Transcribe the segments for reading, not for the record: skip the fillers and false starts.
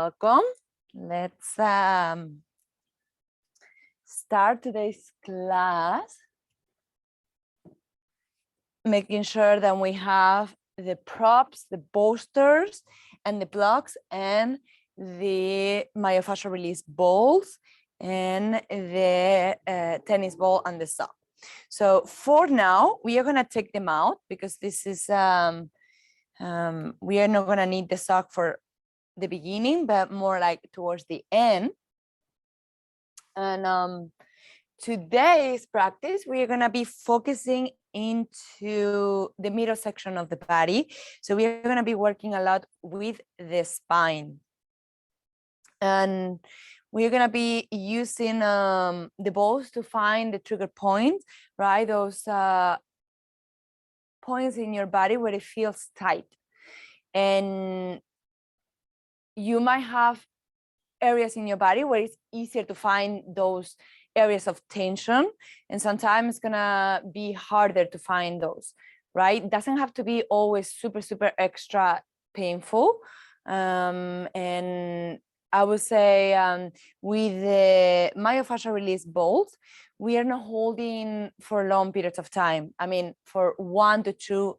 Welcome. Let's start today's class. Making sure that we have the props, the bolsters, and the blocks, and the myofascial release balls, and the tennis ball and the sock. So for now, we are going to take them out because this is, we are not going to need the sock for the beginning, but more like towards the end. And today's practice, we are going to be focusing into the middle section of the body. So we are going to be working a lot with the spine. And we're going to be using the balls to find the trigger points, right? Those points in your body where it feels tight. And you might have areas in your body where it's easier to find those areas of tension, and sometimes it's gonna be harder to find those, right? It doesn't have to be always super extra painful. And I would say with the myofascial release balls, we are not holding for long periods of time. I mean, for 1 to 2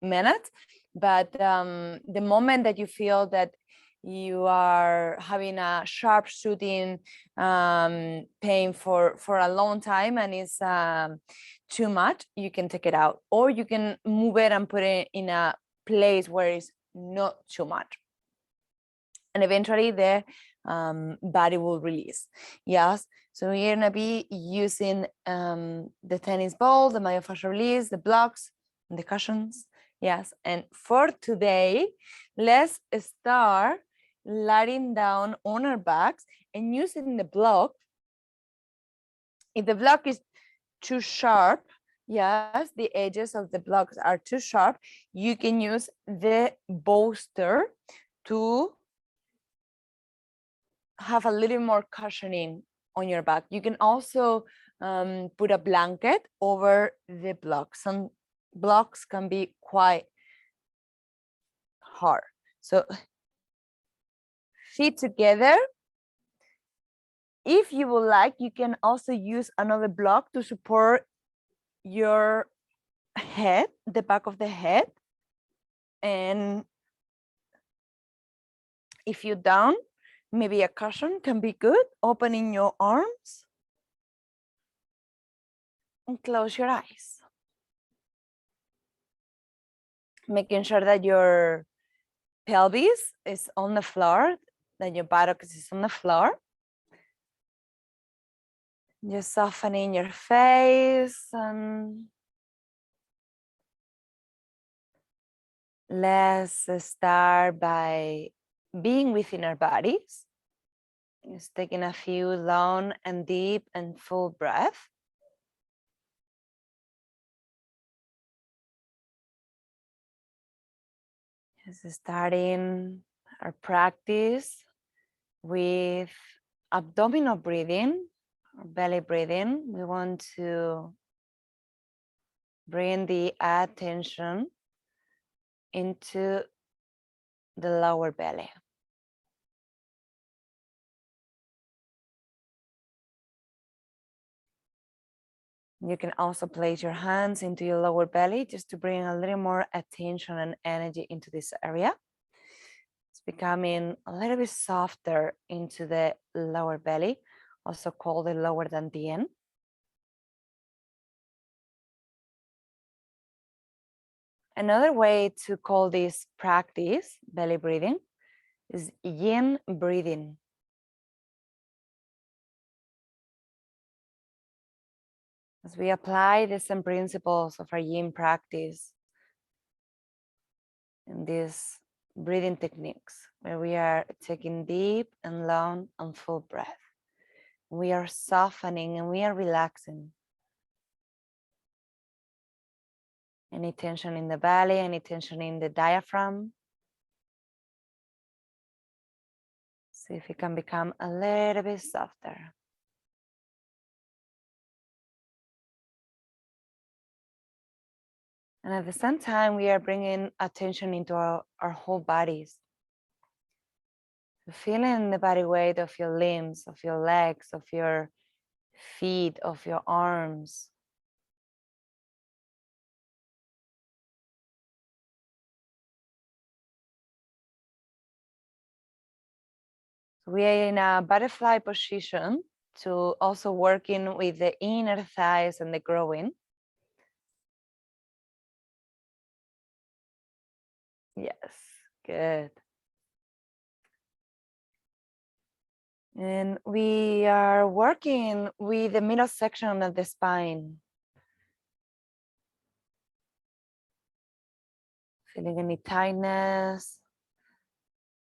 minutes, but the moment that you feel that you are having a sharp shooting pain for a long time and it's too much, you can take it out, or you can move it and put it in a place where it's not too much, and eventually the body will release. Yes, so we're gonna be using the tennis ball, the myofascial release, the blocks, and the cushions. Yes, and for today, let's start lying down on our backs and using the block. If the block is too sharp, yes, the edges of the blocks are too sharp, you can use the bolster to have a little more cushioning on your back. You can also put a blanket over the blocks. Some blocks can be quite hard. So feet together. If you would like, you can also use another block to support your head, the back of the head. And if you're down, maybe a cushion can be good. Opening your arms and close your eyes. Making sure that your pelvis is on the floor, that your buttocks is on the floor. Just softening your face, and let's start by being within our bodies. Just taking a few long and deep and full breaths. Just starting our practice with abdominal breathing, or belly breathing. We want to bring the attention into the lower belly. You can also place your hands into your lower belly just to bring a little more attention and energy into this area. It's becoming a little bit softer into the lower belly, also called the lower dantian. Another way to call this practice, belly breathing, is yin breathing. As we apply the same principles of our yin practice in these breathing techniques, where we are taking deep and long and full breath. We are softening and we are relaxing. Any tension in the belly, any tension in the diaphragm. See if it can become a little bit softer. And at the same time, we are bringing attention into our whole bodies. Feeling the body weight of your limbs, of your legs, of your feet, of your arms. We are in a butterfly position to also working with the inner thighs and the groin. Yes, good. And we are working with the middle section of the spine. Feeling any tightness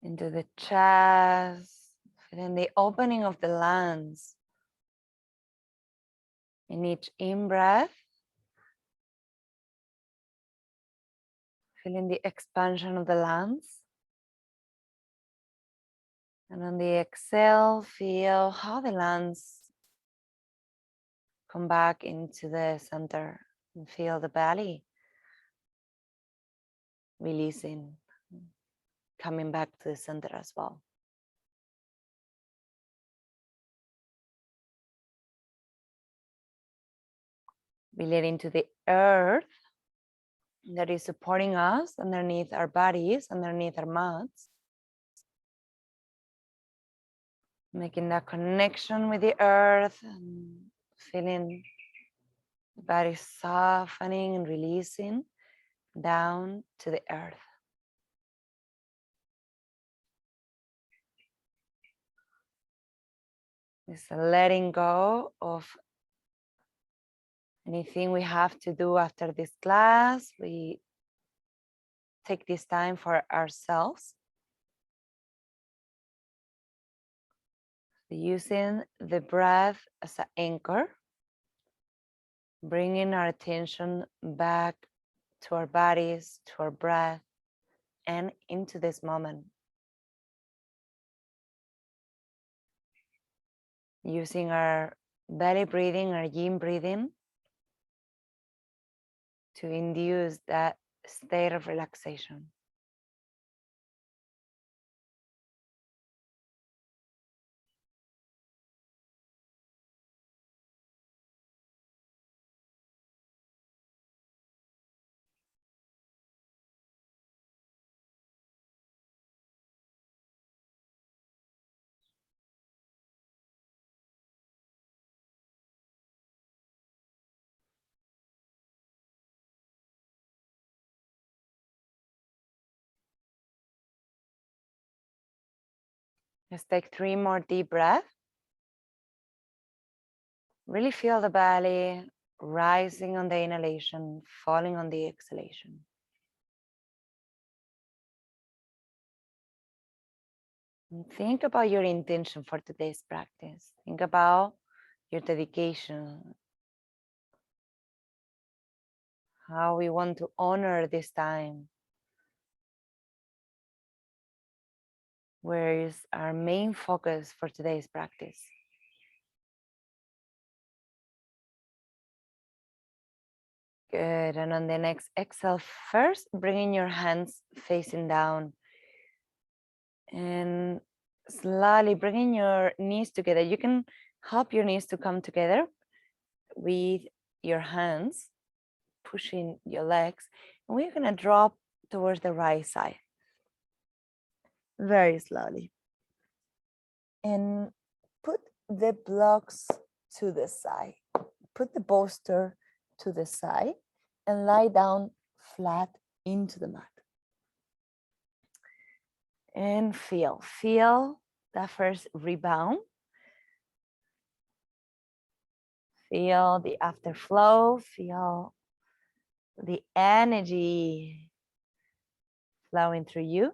into the chest, feeling the opening of the lungs. In each in-breath, feeling the expansion of the lungs. And on the exhale, feel how the lungs come back into the center and feel the belly releasing, coming back to the center as well. Relating to the earth that is supporting us underneath our bodies, underneath our mats. Making that connection with the earth and feeling the body softening and releasing down to the earth. It's a letting go of anything we have to do after this class. We take this time for ourselves. Using the breath as an anchor, bringing our attention back to our bodies, to our breath, and into this moment. Using our belly breathing, our yin breathing, to induce that state of relaxation. Let's take 3 more deep breaths. Really feel the belly rising on the inhalation, falling on the exhalation. And think about your intention for today's practice. Think about your dedication, how we want to honor this time. Where is our main focus for today's practice? Good. And on the next exhale, first bringing your hands facing down and slowly bringing your knees together. You can help your knees to come together with your hands, pushing your legs. And we're going to drop towards the right side. Very slowly. And put the blocks to the side. Put the bolster to the side and lie down flat into the mat. And feel that first rebound. Feel the afterflow, feel the energy flowing through you.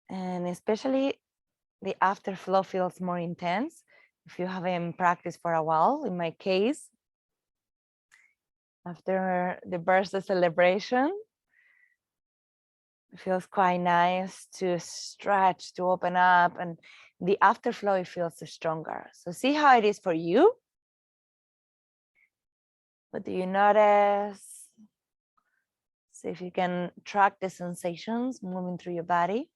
And especially the afterflow feels more intense if you haven't practiced for a while. In my case, after the birthday celebration, it feels quite nice to stretch, to open up, and the afterflow, it feels stronger. So see how it is for you. What do you notice? See if you can track the sensations moving through your body.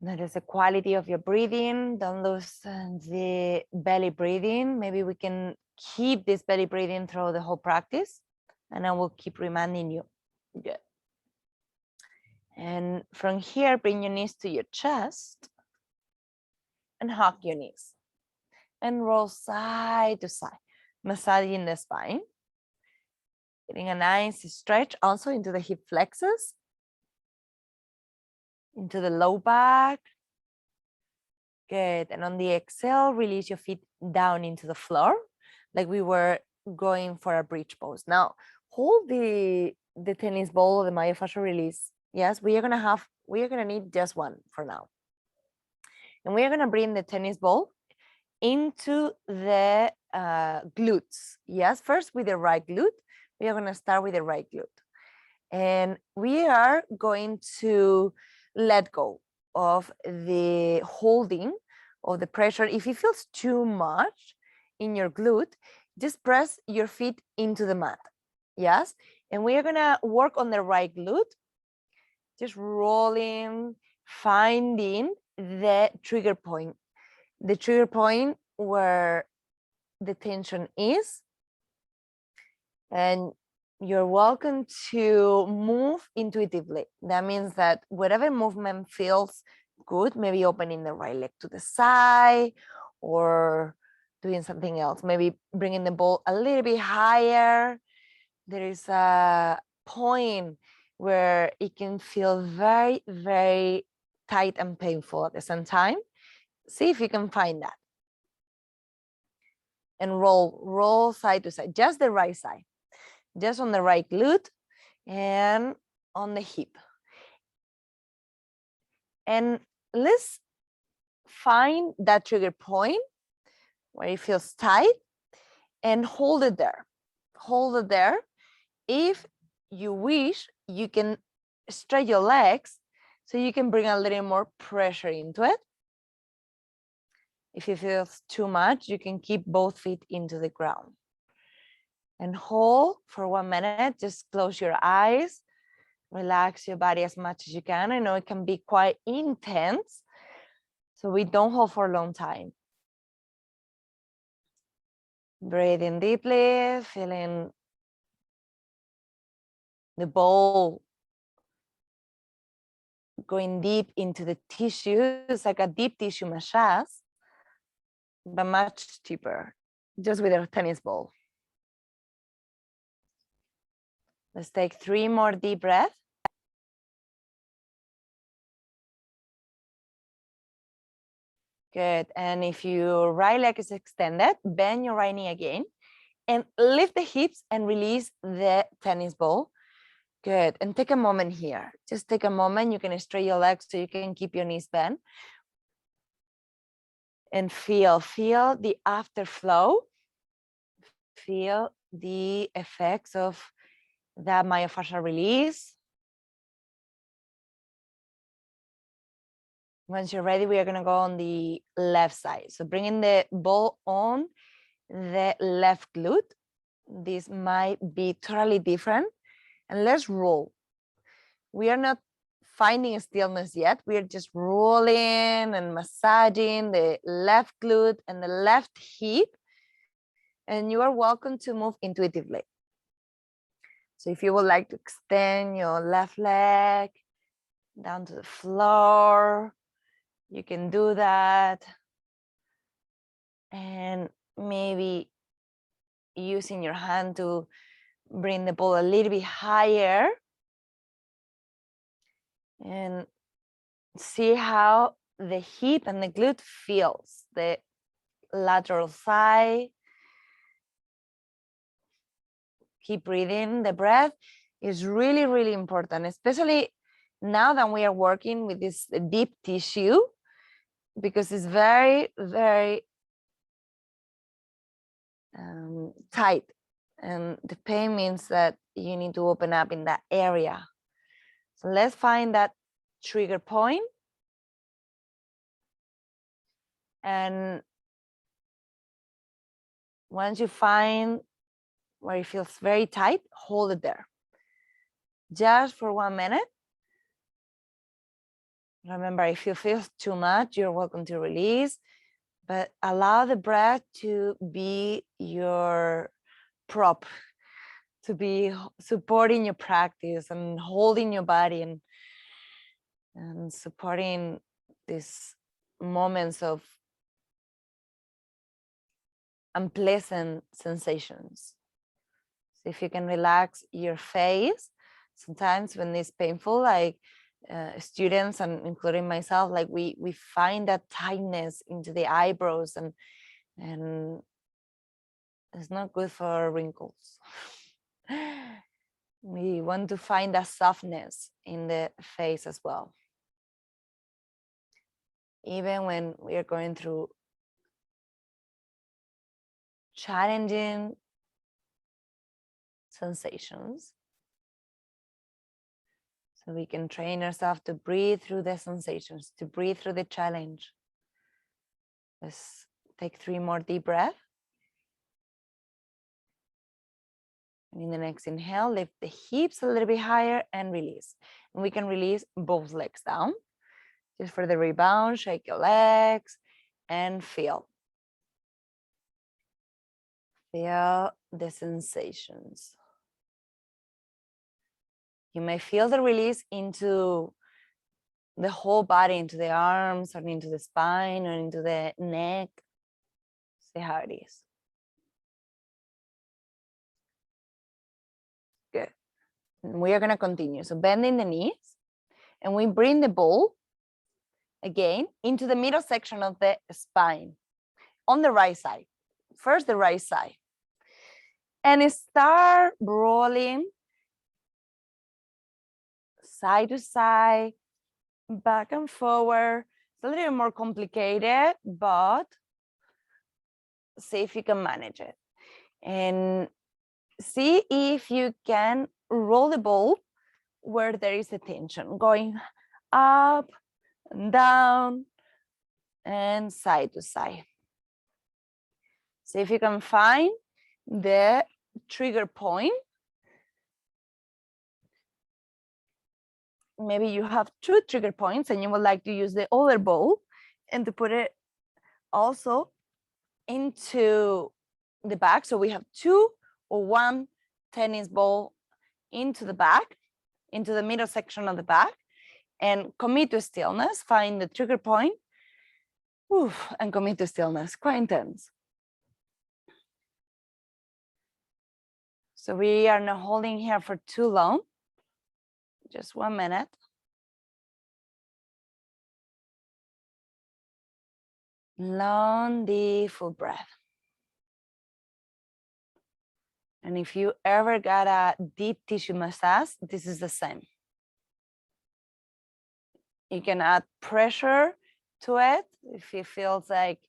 Notice the quality of your breathing. Don't lose the belly breathing. Maybe we can keep this belly breathing through the whole practice, and I will keep reminding you. Good. And from here, bring your knees to your chest and hug your knees. And roll side to side, massaging the spine. Getting a nice stretch also into the hip flexors, into the low back. Good. And on the exhale, release your feet down into the floor, like we were going for a bridge pose. Now, hold the tennis ball, the myofascial release. Yes, we are gonna need just one for now. And we are gonna bring the tennis ball into the glutes. Yes, first with the right glute. We are gonna start with the right glute. And we are going to let go of the holding of the pressure. If it feels too much in your glute, just press your feet into the mat. Yes. And we are going to work on the right glute, just rolling, finding the trigger point where the tension is. And you're welcome to move intuitively. That means that whatever movement feels good, maybe opening the right leg to the side or doing something else, maybe bringing the ball a little bit higher. There is a point where it can feel very, very tight and painful at the same time. See if you can find that. And roll side to side, just the right side. Just on the right glute and on the hip. And let's find that trigger point where it feels tight and hold it there. Hold it there. If you wish, you can stretch your legs so you can bring a little more pressure into it. If it feels too much, you can keep both feet into the ground. And hold for 1 minute. Just close your eyes. Relax your body as much as you can. I know it can be quite intense, so we don't hold for a long time. Breathe in deeply, feeling the ball going deep into the tissue. It's like a deep tissue massage, but much deeper, just with a tennis ball. Let's take 3 more deep breaths. Good. And if your right leg is extended, bend your right knee again and lift the hips and release the tennis ball. Good. And take a moment here. Just take a moment. You can straighten your legs so you can keep your knees bent. And feel the afterflow. Feel the effects of that myofascial release. Once you're ready, we are going to go on the left side. So bringing the ball on the left glute. This might be totally different. And let's roll. We are not finding stillness yet. We are just rolling and massaging the left glute and the left hip. And you are welcome to move intuitively. So if you would like to extend your left leg down to the floor, you can do that. And maybe using your hand to bring the ball a little bit higher. And see how the hip and the glute feels, the lateral side. Keep breathing. The breath is really, really important, especially now that we are working with this deep tissue, because it's very, very tight. And the pain means that you need to open up in that area. So let's find that trigger point. And once you find where it feels very tight, hold it there. Just for 1 minute. Remember, if you feel too much, you're welcome to release, but allow the breath to be your prop, to be supporting your practice and holding your body and supporting these moments of unpleasant sensations. So if you can relax your face, sometimes when it's painful, like students and including myself, like we find that tightness into the eyebrows and it's not good for wrinkles. We want to find that softness in the face as well. Even when we are going through challenging sensations. So we can train ourselves to breathe through the sensations, to breathe through the challenge. Let's take 3 more deep breaths. And in the next inhale, lift the hips a little bit higher and release. And we can release both legs down. Just for the rebound, shake your legs and feel. Feel the sensations. You may feel the release into the whole body, into the arms or into the spine or into the neck. See how it is. Good. And we are going to continue. So bending the knees and we bring the ball again into the middle section of the spine on the right side. First, the right side. And start rolling side to side, back and forward. It's a little more complicated, but see if you can manage it. And see if you can roll the ball where there is a tension, going up and down and side to side. See if you can find the trigger point. Maybe you have 2 trigger points and you would like to use the other ball and to put it also into the back. So we have 2 or 1 tennis ball into the back, into the middle section of the back, and commit to stillness. Find the trigger point. Oof, and commit to stillness. Quite intense. So we are not holding here for too long. Just 1 minute. Long, deep, full breath. And if you ever got a deep tissue massage, this is the same. You can add pressure to it if it feels like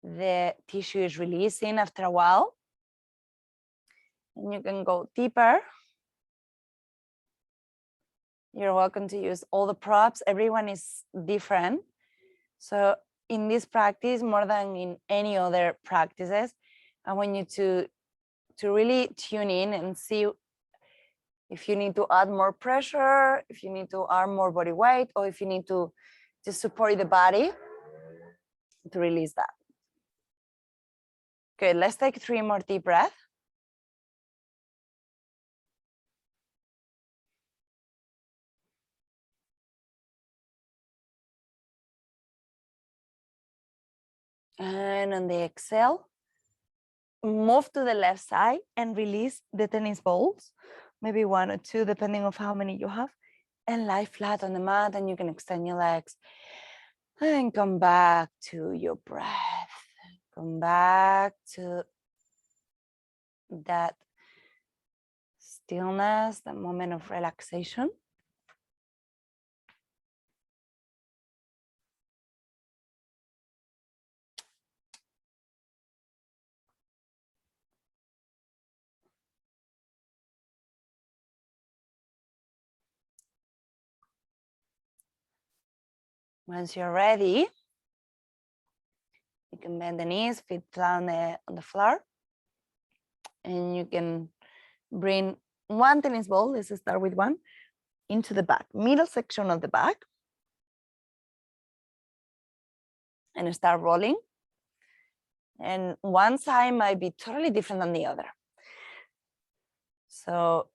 the tissue is releasing after a while. And you can go deeper. You're welcome to use all the props. Everyone is different. So in this practice, more than in any other practices, I want you to really tune in and see if you need to add more pressure, if you need to add more body weight, or if you need to just support the body to release that. Good, let's take 3 more deep breaths. And on the exhale, move to the left side and release the tennis balls, maybe 1 or 2, depending on how many you have, and lie flat on the mat, and you can extend your legs and come back to your breath. Come back to that stillness, the moment of relaxation. Once you're ready, you can bend the knees, feet flat on the floor. And you can bring one tennis ball, let's start with one, into the back, middle section of the back. And start rolling. And one side might be totally different than the other. So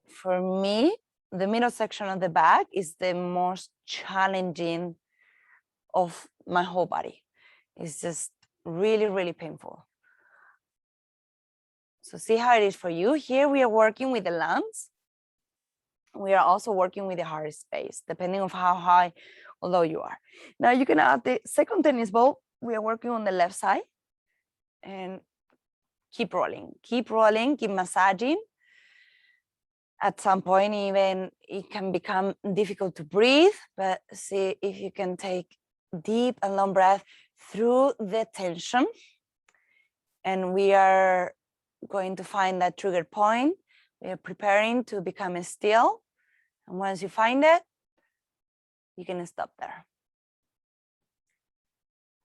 for me, the middle section of the back is the most challenging of my whole body. It's just really, really painful. So see how it is for you. Here we are working with the lungs. We are also working with the heart space, depending on how high or low you are. Now you can add the second tennis ball. We are working on the left side. And keep rolling, keep massaging. At some point, even it can become difficult to breathe, but see if you can take deep and long breath through the tension. And we are going to find that trigger point. We are preparing to become still. And once you find it, you can stop there.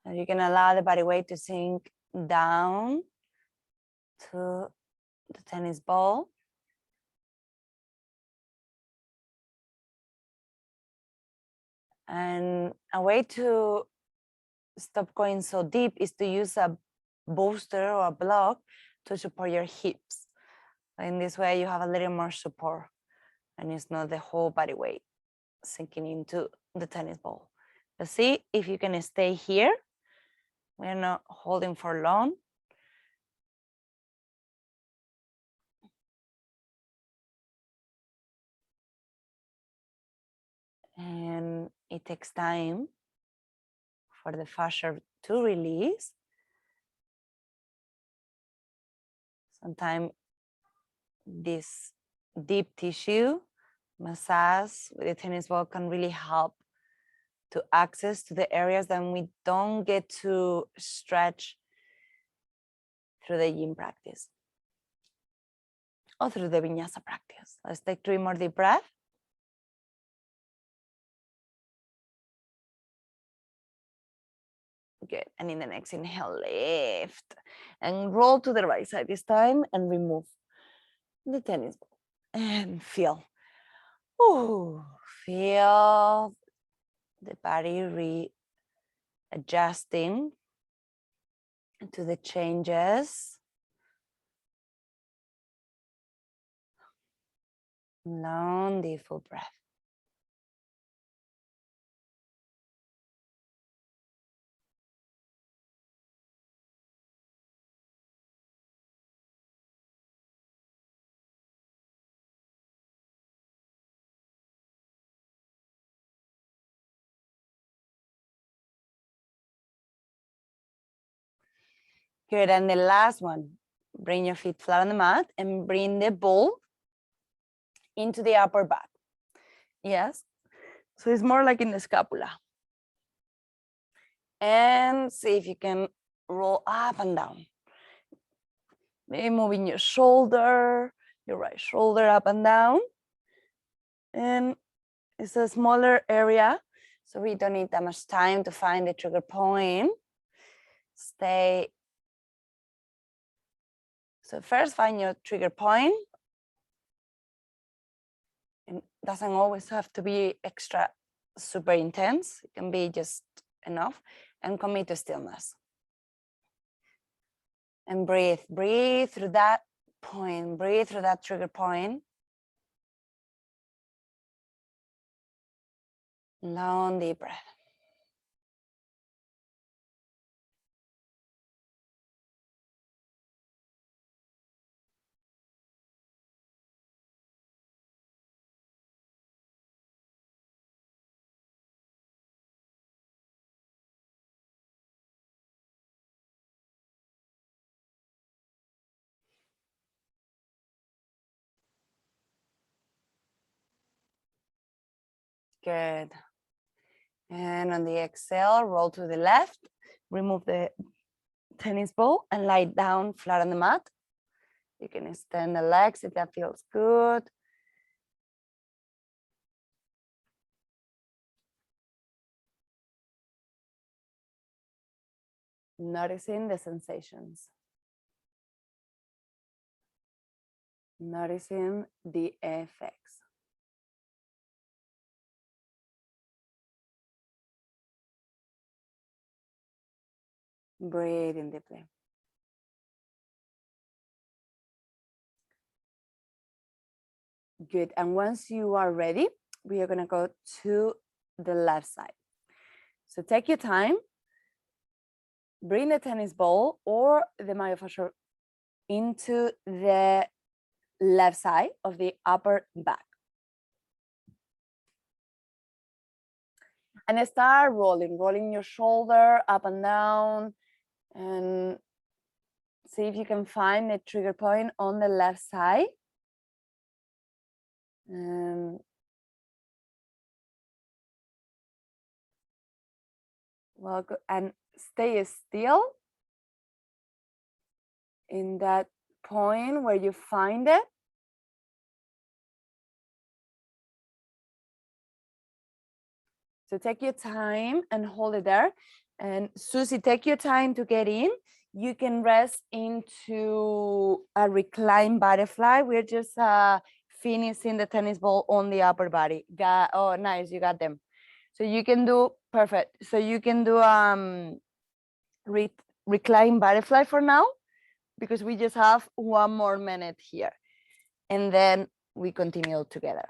And you can allow the body weight to sink down to the tennis ball. And a way to stop going so deep is to use a bolster or a block to support your hips. In this way, you have a little more support and it's not the whole body weight sinking into the tennis ball. But see if you can stay here. We're not holding for long. And it takes time for the fascia to release. Sometimes this deep tissue massage with the tennis ball can really help to access to the areas that we don't get to stretch through the yin practice or through the vinyasa practice. Let's take 3 more deep breaths. Good. And in the next inhale, lift and roll to the right side this time and remove the tennis ball and feel. Ooh, feel the body readjusting to the changes. Long, deep, full breath. Good, and the last one, bring your feet flat on the mat and bring the ball into the upper back. Yes, so it's more like in the scapula. And see if you can roll up and down. Maybe moving your shoulder, your right shoulder up and down. And it's a smaller area, so we don't need that much time to find the trigger point. Stay. So first find your trigger point. It doesn't always have to be extra super intense. It can be just enough. And commit to stillness. And breathe. Breathe through that point. Breathe through that trigger point. Long, deep breath. Good. And on the exhale, roll to the left. Remove the tennis ball and lie down flat on the mat. You can extend the legs if that feels good. Noticing the sensations. Noticing the effects. Breathing deeply. Good. And once you are ready, we are going to go to the left side. So take your time. Bring the tennis ball or the myofascial into the left side of the upper back. And start rolling your shoulder up and down, and see if you can find the trigger point on the left side. And and stay still in that point where you find it. So take your time and hold it there. And Susie, take your time to get in. You can rest into a reclined butterfly. We're just finishing the tennis ball on the upper body. Oh, nice, you got them. So you can do, perfect. So you can do reclined butterfly for now, because we just have 1 more minute here. And then we continue together.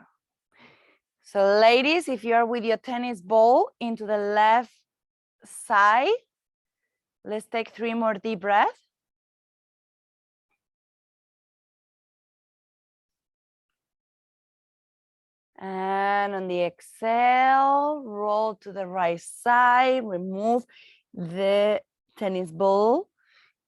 So ladies, if you are with your tennis ball into the left side, let's take 3 more deep breaths. And on the exhale, roll to the right side, remove the tennis ball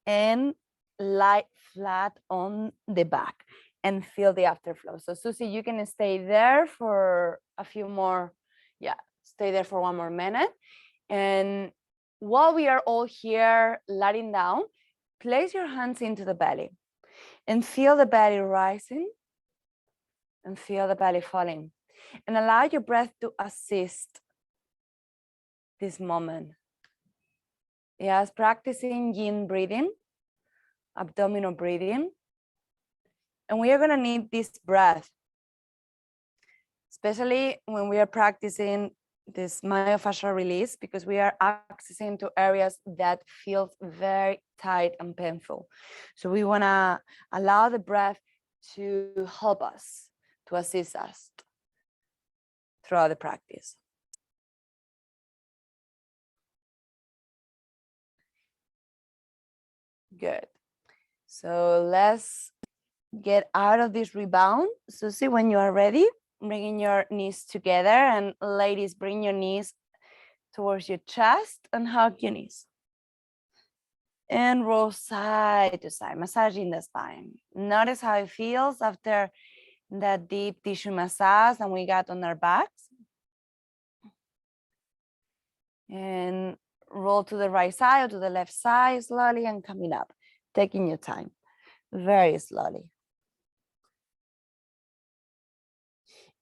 and lie flat on the back and feel the afterflow. So Susie, you can stay there for a few more, stay there for 1 more minute. And while we are all here lying down, place your hands into the belly and feel the belly rising and feel the belly falling. And allow your breath to assist this moment. Yes, practicing yin breathing, abdominal breathing. And we are going to need this breath, especially when we are practicing this myofascial release, because we are accessing to areas that feel very tight and painful. So we want to allow the breath to help us, to assist us throughout the practice. Good. So let's get out of this rebound. Susie, when you are ready, bringing your knees together, and ladies, bring your knees towards your chest and hug your knees. And roll side to side, massaging the spine. Notice how it feels after that deep tissue massage and we got on our backs. And roll to the right side or to the left side slowly and coming up, taking your time, very slowly.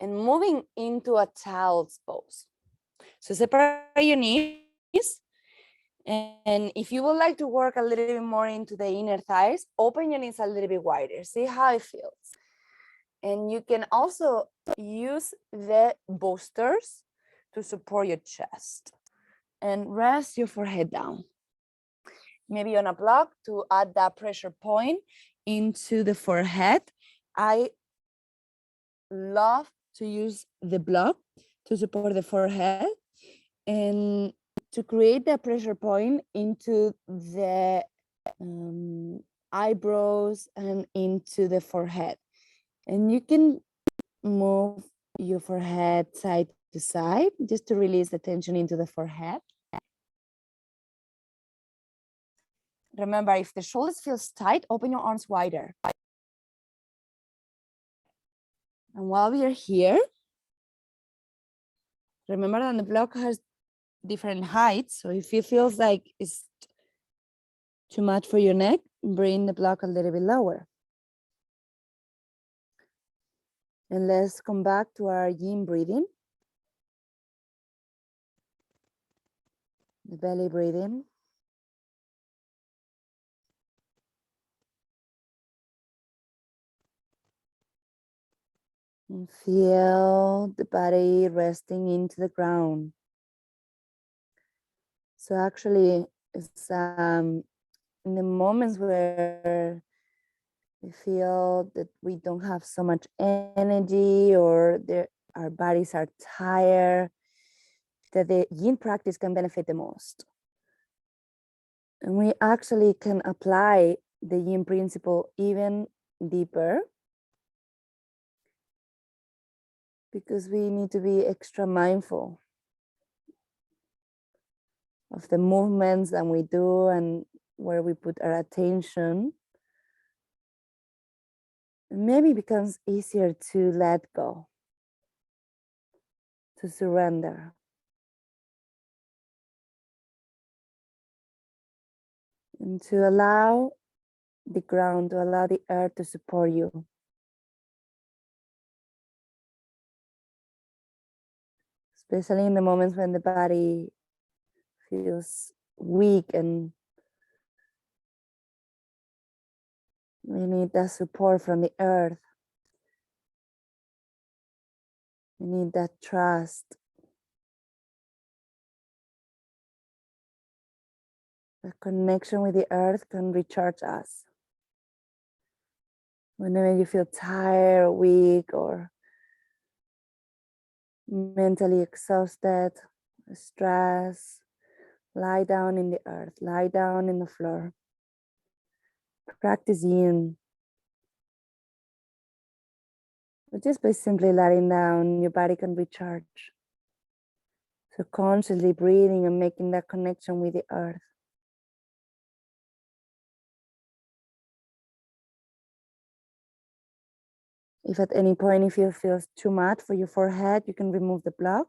And moving into a child's pose. So separate your knees. And if you would like to work a little bit more into the inner thighs, open your knees a little bit wider. See how it feels. And you can also use the boosters to support your chest. And rest your forehead down. Maybe on a block to add that pressure point into the forehead. I love to use the block to support the forehead and to create that pressure point into the eyebrows and into the forehead. And you can move your forehead side to side just to release the tension into the forehead. Remember, if the shoulders feel tight, open your arms wider. And while we are here, remember that the block has different heights. So if it feels like it's too much for your neck, bring the block a little bit lower. And let's come back to our yin breathing. The belly breathing. And feel the body resting into the ground. So actually, it's in the moments where we feel that we don't have so much energy or our bodies are tired, that the yin practice can benefit the most. And we actually can apply the yin principle even deeper, because we need to be extra mindful of the movements that we do and where we put our attention. Maybe it becomes easier to let go, to surrender, and to allow the ground, to allow the earth to support you. Especially in the moments when the body feels weak and we need that support from the earth. We need that trust. The connection with the earth can recharge us. Whenever you feel tired, weak, or mentally exhausted, stressed, lie down in the earth, lie down in the floor. Practice yin. But just by simply lying down, your body can recharge. So consciously breathing and making that connection with the earth. If at any point if it feels too much for your forehead, you can remove the block.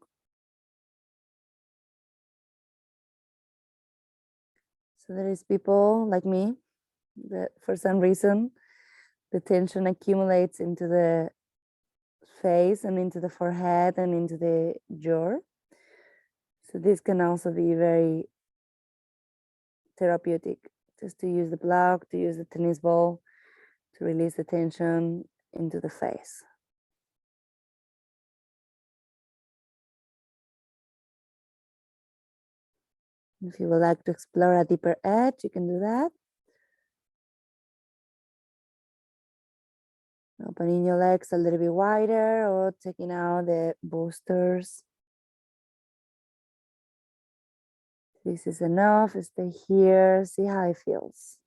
So there is people like me that for some reason the tension accumulates into the face and into the forehead and into the jaw. So this can also be very therapeutic, just to use the block, to use the tennis ball, to release the tension into the face. If you would like to explore a deeper edge, you can do that. Opening your legs a little bit wider or taking out the boosters. This is enough. Stay here. See how it feels.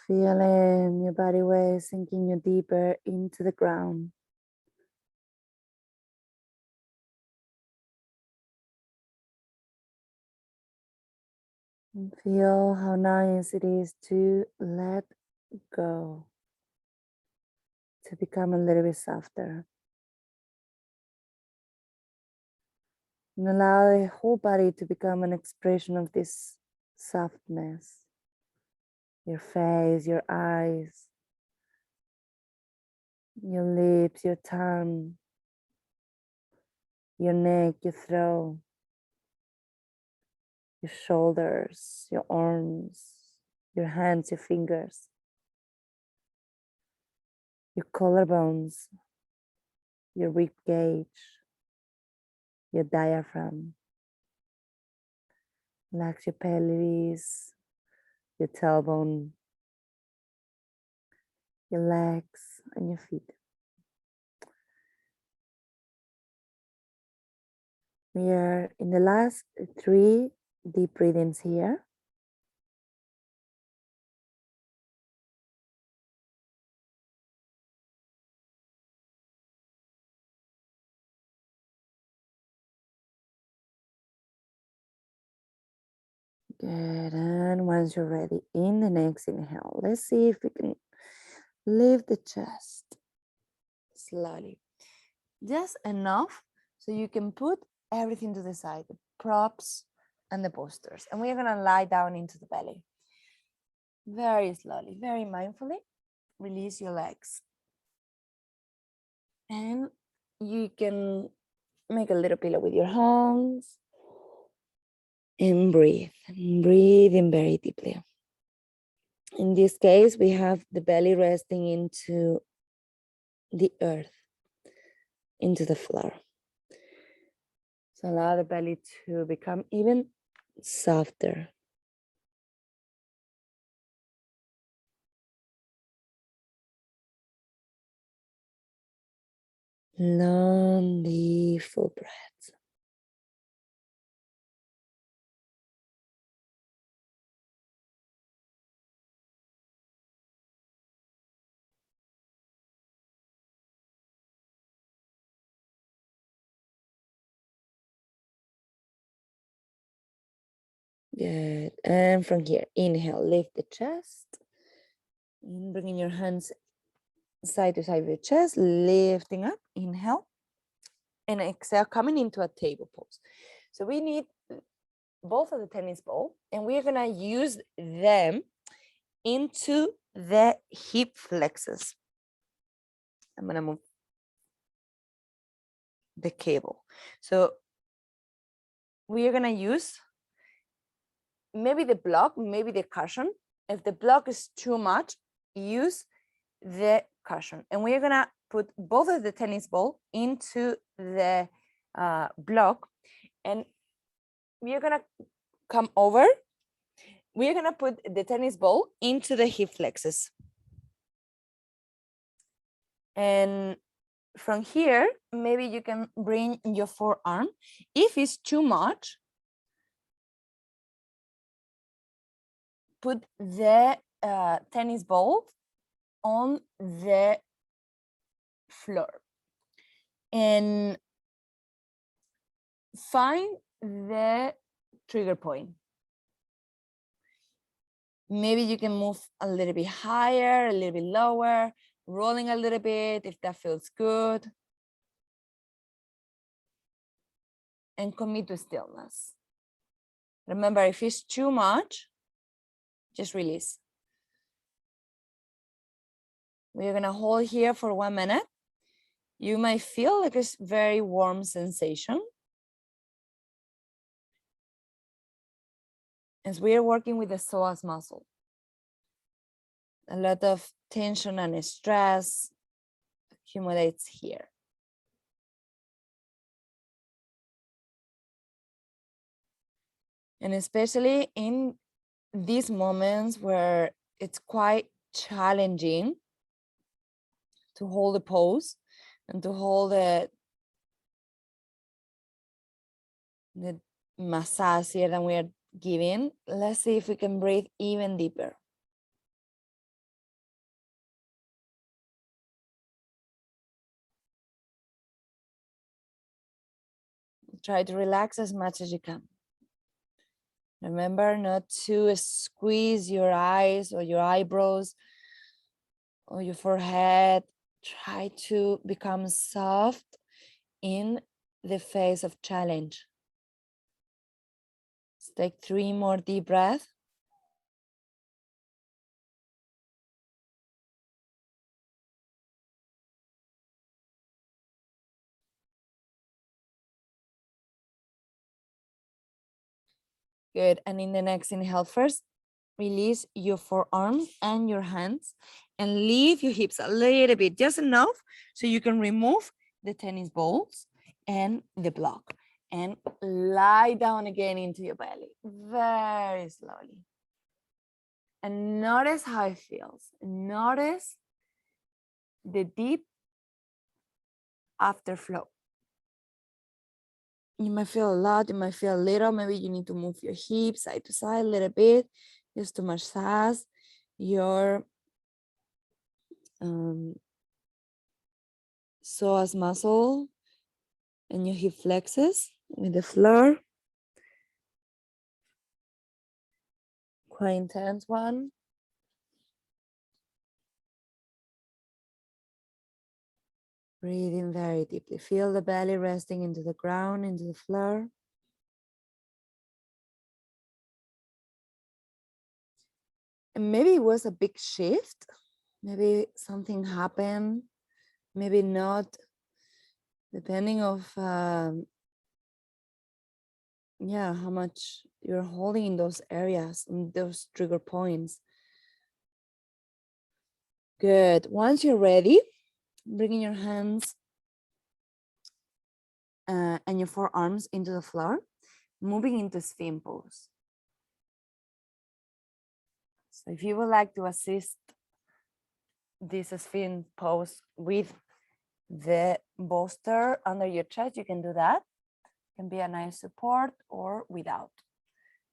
Feeling your body weight sinking you deeper into the ground. And feel how nice it is to let go, to become a little bit softer. And allow the whole body to become an expression of this softness. Your face, your eyes, your lips, your tongue, your neck, your throat, your shoulders, your arms, your hands, your fingers, your collarbones, your rib cage, your diaphragm. Relax your pelvis, your tailbone, your legs, and your feet. We are in the last 3 deep breathings here. Good, and once you're ready, in the next inhale, let's see if we can lift the chest slowly. Just enough so you can put everything to the side, the props and the posters. And we're gonna lie down into the belly. Very slowly, very mindfully, release your legs. And you can make a little pillow with your hands. And breathe. Breathe in very deeply. In this case, we have the belly resting into the earth, into the floor. So allow the belly to become even softer. Long, deep, full breaths. Good. And from here, inhale, lift the chest. And bringing your hands side to side of the chest, lifting up, inhale. And exhale, coming into a table pose. So we need both of the tennis ball, and we're gonna use them into the hip flexors. I'm gonna move the cable. So we are gonna use maybe the block, maybe the cushion. If the block is too much, use the cushion. And we're gonna put both of the tennis ball into the block, and we're gonna come over. We're gonna put the tennis ball into the hip flexors. And from here, maybe you can bring your forearm. If it's too much, put the tennis ball on the floor and find the trigger point. Maybe you can move a little bit higher, a little bit lower, rolling a little bit if that feels good. And commit to stillness. Remember, if it's too much, just release. We're gonna hold here for 1 minute. You might feel like it's very warm sensation. As we are working with the psoas muscle. A lot of tension and stress accumulates here. And especially in these moments where it's quite challenging to hold the pose and to hold the massage here that we are giving, let's see if we can breathe even deeper. Try to relax as much as you can. Remember not to squeeze your eyes or your eyebrows or your forehead. Try to become soft in the face of challenge. Let's take 3 more deep breaths. Good. And in the next inhale, first release your forearms and your hands and leave your hips a little bit, just enough so you can remove the tennis balls and the block and lie down again into your belly very slowly. And notice how it feels. Notice the deep afterflow. You might feel a lot, you might feel a little, maybe you need to move your hips side to side a little bit just to massage your psoas muscle and your hip flexors with the floor. Quite intense one. Breathing very deeply. Feel the belly resting into the ground, into the floor. And maybe it was a big shift. Maybe something happened. Maybe not. Depending of yeah, how much you're holding in those areas, in those trigger points. Good. Once you're ready, bringing your hands and your forearms into the floor, moving into spin pose. So if you would like to assist this spin pose with the bolster under your chest, you can do that. It can be a nice support or without.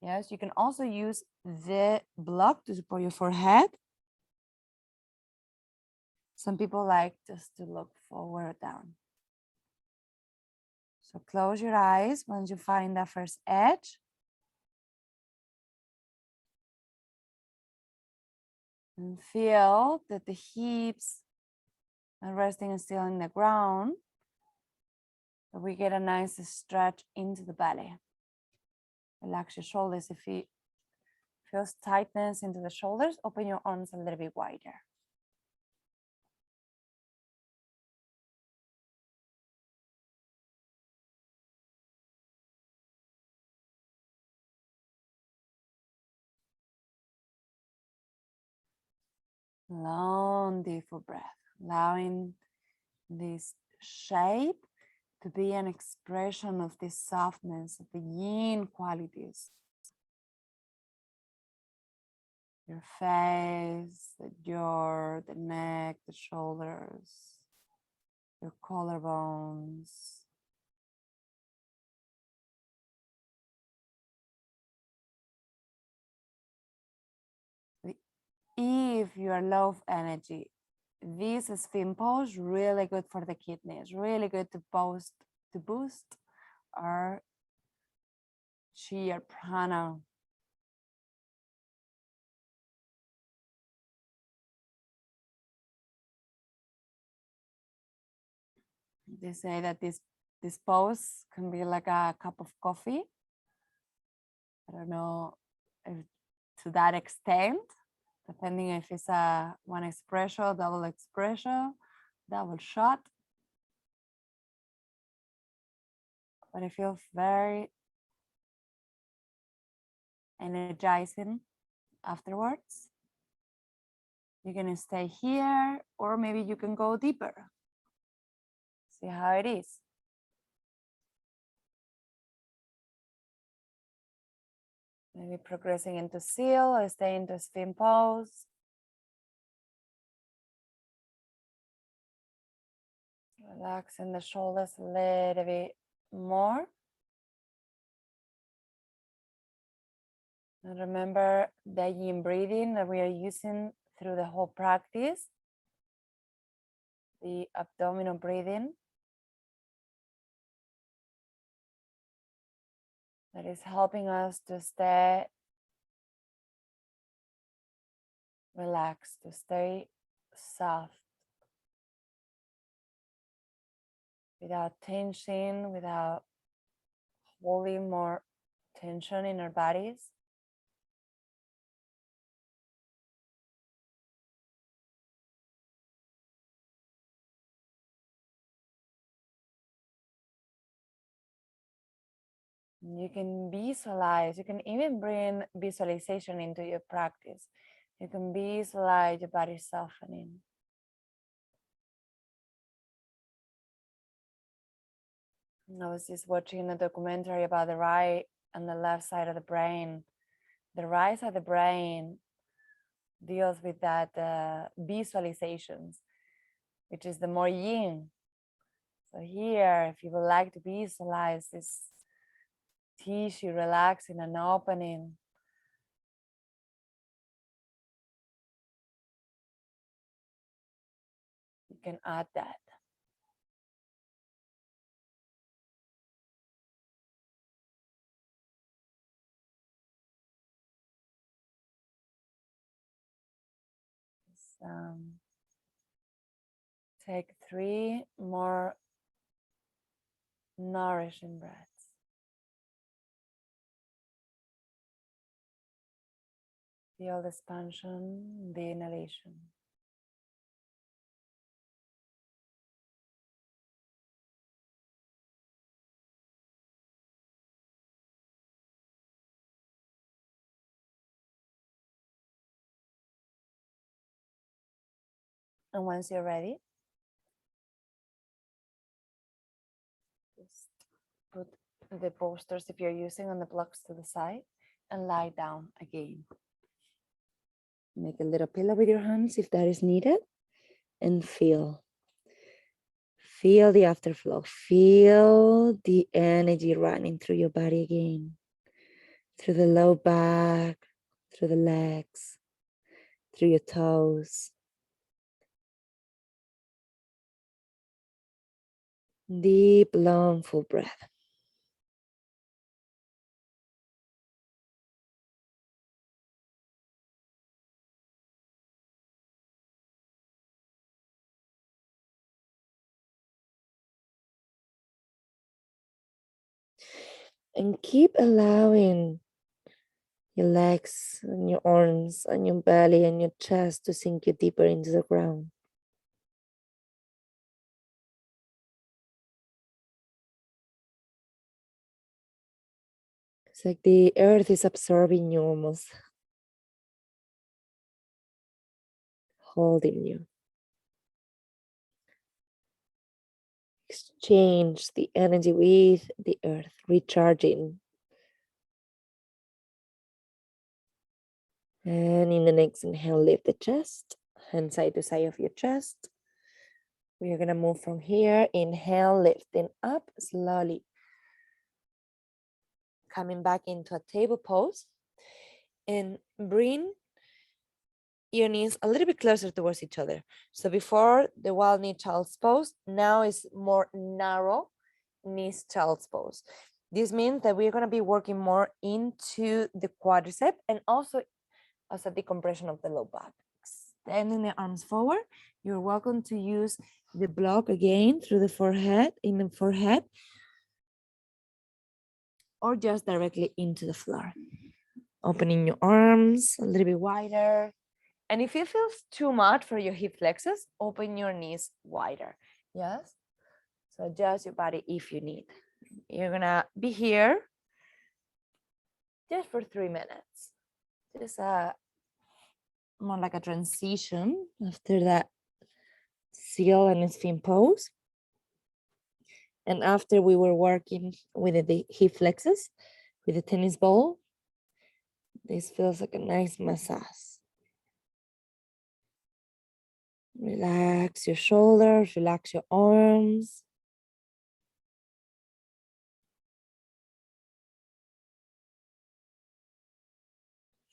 Yes, you can also use the block to support your forehead. Some people like just to look forward down. So close your eyes once you find that first edge. And feel that the hips are resting still in the ground. So we get a nice stretch into the belly. Relax your shoulders. If you feel tightness into the shoulders, open your arms a little bit wider. Long, deep breath, allowing this shape to be an expression of this softness, of the yin qualities. Your face, the jaw, the neck, the shoulders, your collarbones. If you are low of energy, this spin pose really good for the kidneys, really good to boost our chi, our prana. They say that this pose can be like a cup of coffee. I don't know if to that extent, depending if it's a one espresso, double espresso, double shot. But it feels very energizing afterwards. You can stay here, or maybe you can go deeper. See how it is. Maybe progressing into seal or stay into spin pose. Relaxing the shoulders a little bit more. And remember the yin breathing that we are using through the whole practice. The abdominal breathing. That is helping us to stay relaxed, to stay soft. Without tension, without holding more tension in our bodies. You can visualize, you can even bring visualization into your practice. You can visualize your body softening. I was just watching a documentary about the right and the left side of the brain. The right side of the brain deals with that visualizations, which is the more yin. So here, if you would like to visualize this tissue relaxing and opening, you can add that. Take 3 more nourishing breaths. Feel the expansion, the inhalation. And once you're ready, just put the posters, if you're using, on the blocks to the side and lie down again. Make a little pillow with your hands if that is needed, and feel the afterflow. Feel the energy running through your body again, through the low back, through the legs, through your toes. Deep, long, full breath. And keep allowing your legs and your arms and your belly and your chest to sink you deeper into the ground. It's like the earth is absorbing you almost, holding you. Exchange the energy with the earth, recharging. And in the next inhale, lift the chest, hand side to side of your chest. We are going to move from here. Inhale, lifting up slowly. Coming back into a table pose. And bring your knees a little bit closer towards each other. So before the wild knee child's pose, now is more narrow knees child's pose. This means that we're going to be working more into the quadricep and also as a decompression of the low back. Extending the arms forward. You're welcome to use the block again through the forehead, in the forehead, or just directly into the floor. Opening your arms a little bit wider. And if it feels too much for your hip flexors, open your knees wider. Yes? So adjust your body if you need. You're gonna be here just for 3 minutes. Just more like a transition after that seal and spin pose. And after we were working with the hip flexors, with the tennis ball, this feels like a nice massage. Relax your shoulders, relax your arms.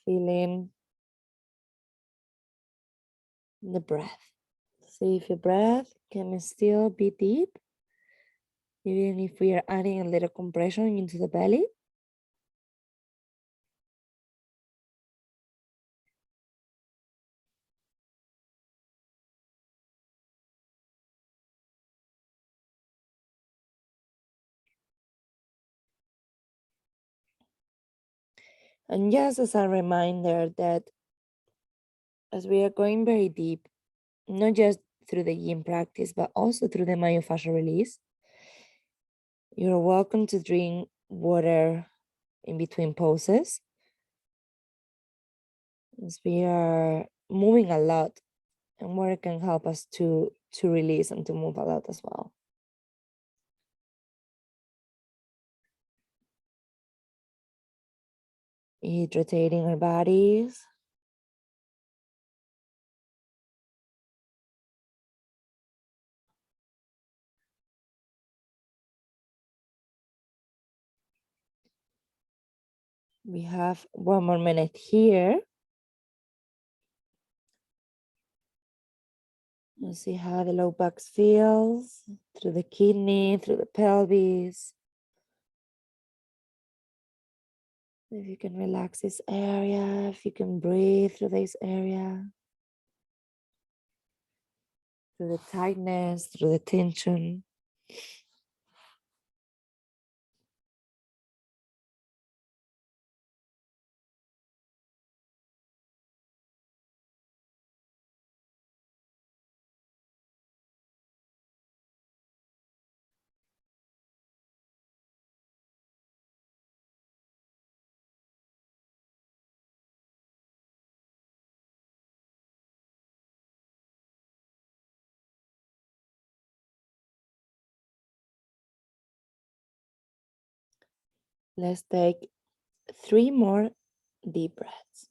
Feeling the breath. See if your breath can still be deep, even if we are adding a little compression into the belly. And just as a reminder that as we are going very deep, not just through the yin practice, but also through the myofascial release, you're welcome to drink water in between poses, as we are moving a lot, and water can help us to release and to move a lot as well. Hydrating our bodies. We have 1 more minute here. Let's see how the low back feels through the kidney, through the pelvis. If you can relax this area, if you can breathe through this area, through the tightness, through the tension. Let's take 3 more deep breaths.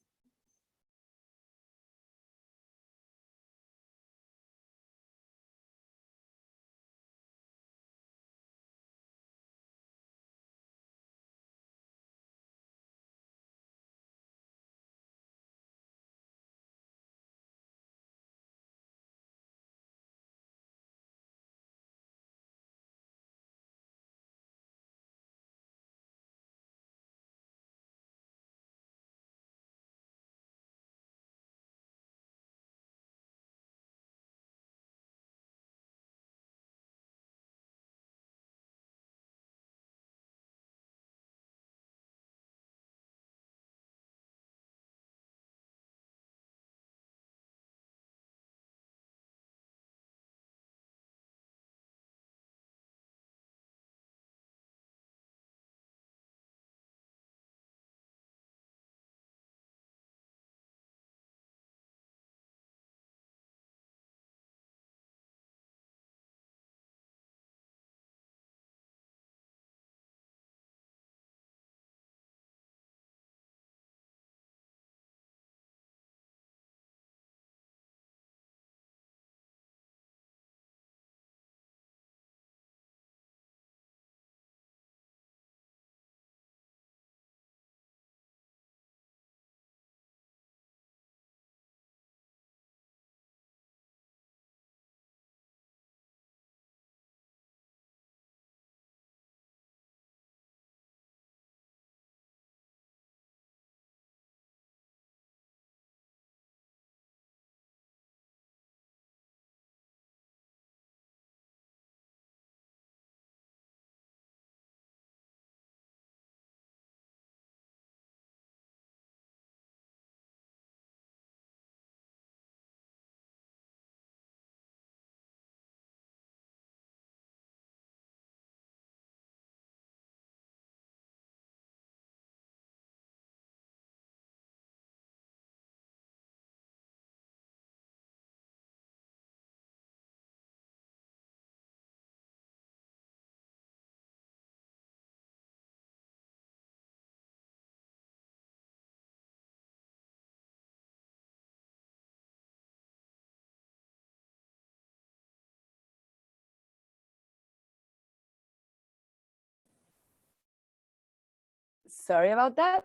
Sorry about that.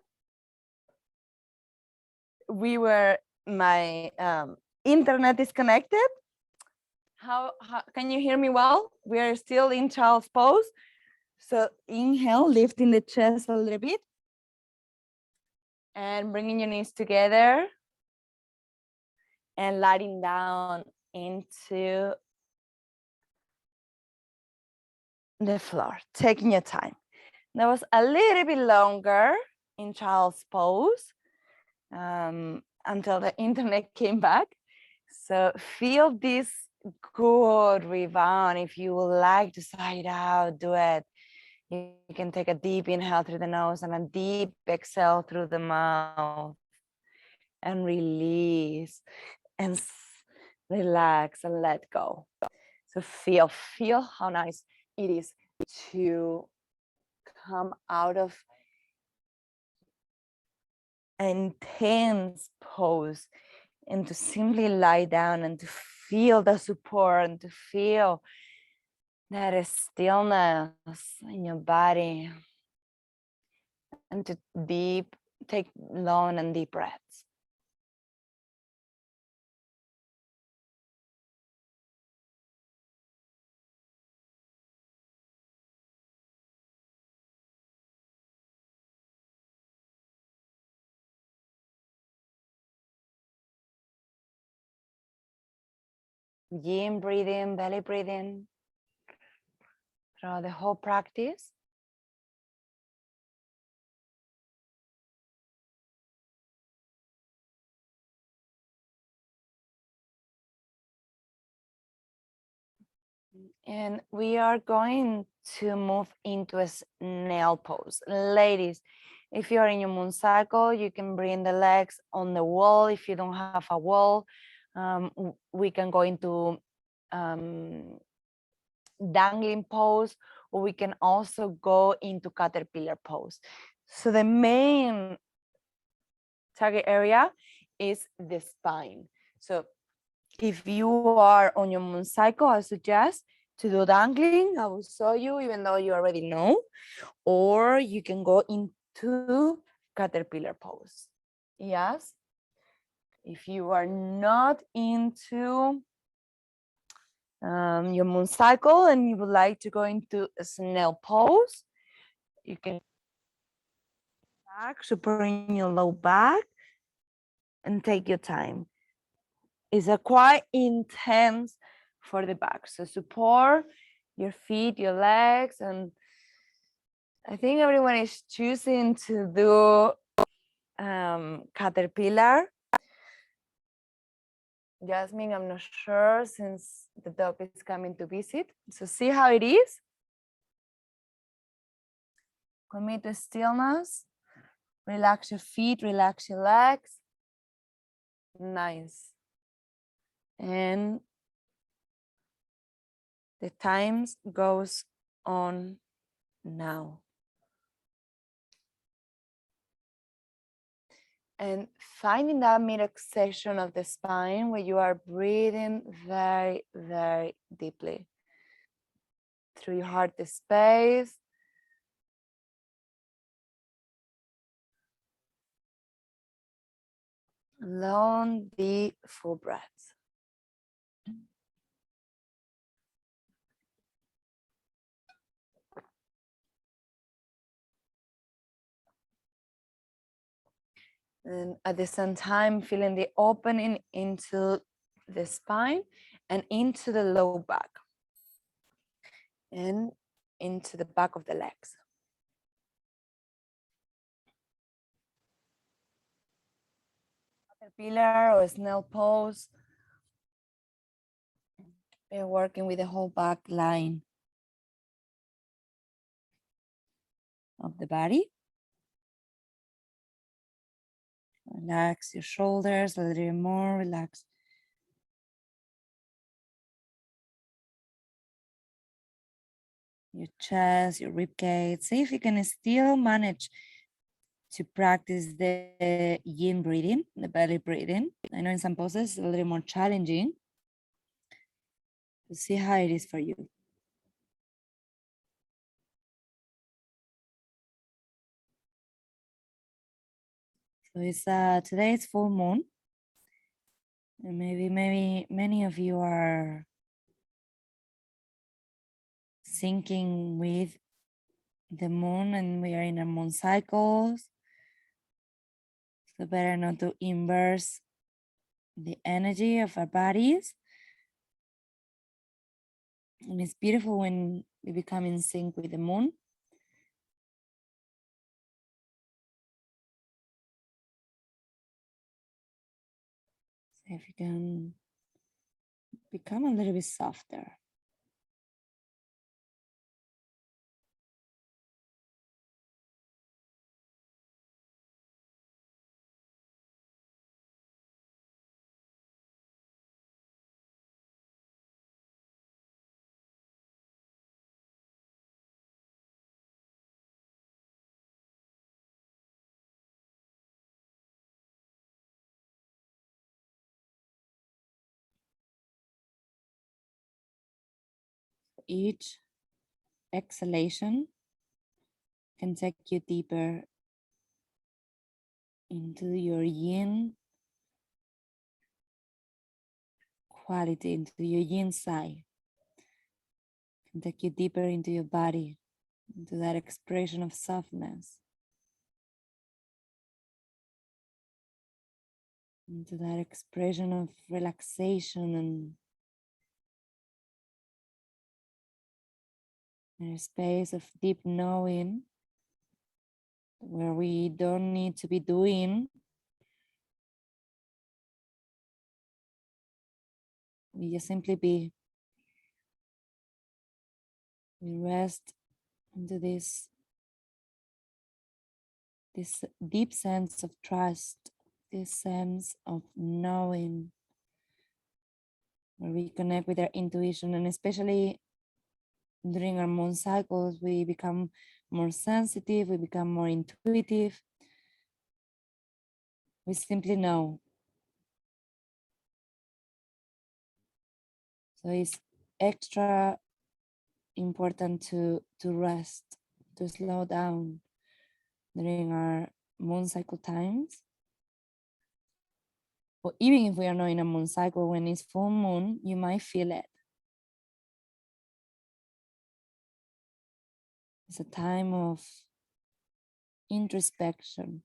My internet is connected. How can you hear me well? We are still in child's pose. So inhale, lifting the chest a little bit. And bringing your knees together. And lying down into the floor, taking your time. That was a little bit longer in child's pose until the internet came back. So feel this good rebound. If you would like to sigh it out, do it. You can take a deep inhale through the nose and a deep exhale through the mouth. And release and relax and let go. So feel how nice it is to come out of an intense pose and to simply lie down and to feel the support and to feel that stillness in your body and to take long and deep breaths. Yin breathing, belly breathing throughout the whole practice. And we are going to move into a snail pose. Ladies, if you're in your moon cycle, you can bring the legs on the wall. If you don't have a wall, we can go into dangling pose, or we can also go into caterpillar pose. So the main target area is the spine. So if you are on your moon cycle, I suggest to do dangling. I will show you, even though you already know, or you can go into caterpillar pose. Yes. If you are not into your moon cycle and you would like to go into a snail pose, you can back, supporting your low back, and take your time. It's a quite intense for the back. So support your feet, your legs, and I think everyone is choosing to do caterpillar. Jasmine, I'm not sure since the dog is coming to visit. So see how it is. Commit to stillness. Relax your feet, relax your legs. Nice. And the times goes on now. And finding that mid section of the spine where you are breathing very, very deeply through your heart space. Long, deep, full breaths. And at the same time, feeling the opening into the spine and into the low back and into the back of the legs. Caterpillar or snail pose. We're working with the whole back line of the body. Relax your shoulders a little bit more, relax. Your chest, your rib cage. See if you can still manage to practice the yin breathing, the belly breathing. I know in some poses it's a little more challenging. To see how it is for you. So it's today's full moon. And maybe many of you are syncing with the moon and we are in a moon cycles. So better not to inverse the energy of our bodies. And it's beautiful when we become in sync with the moon. So if you can become a little bit softer. Each exhalation can take you deeper into your yin quality, into your yin side. Can take you deeper into your body, into that expression of softness, into that expression of relaxation and a space of deep knowing where we don't need to be doing. We just simply be. We rest into this deep sense of trust, this sense of knowing, where we connect with our intuition, and especially During our moon cycles, we become more sensitive, we become more intuitive. We simply know. So it's extra important to rest, to slow down during our moon cycle times. Or even if we are not in a moon cycle, when it's full moon, you might feel it. It's a time of introspection.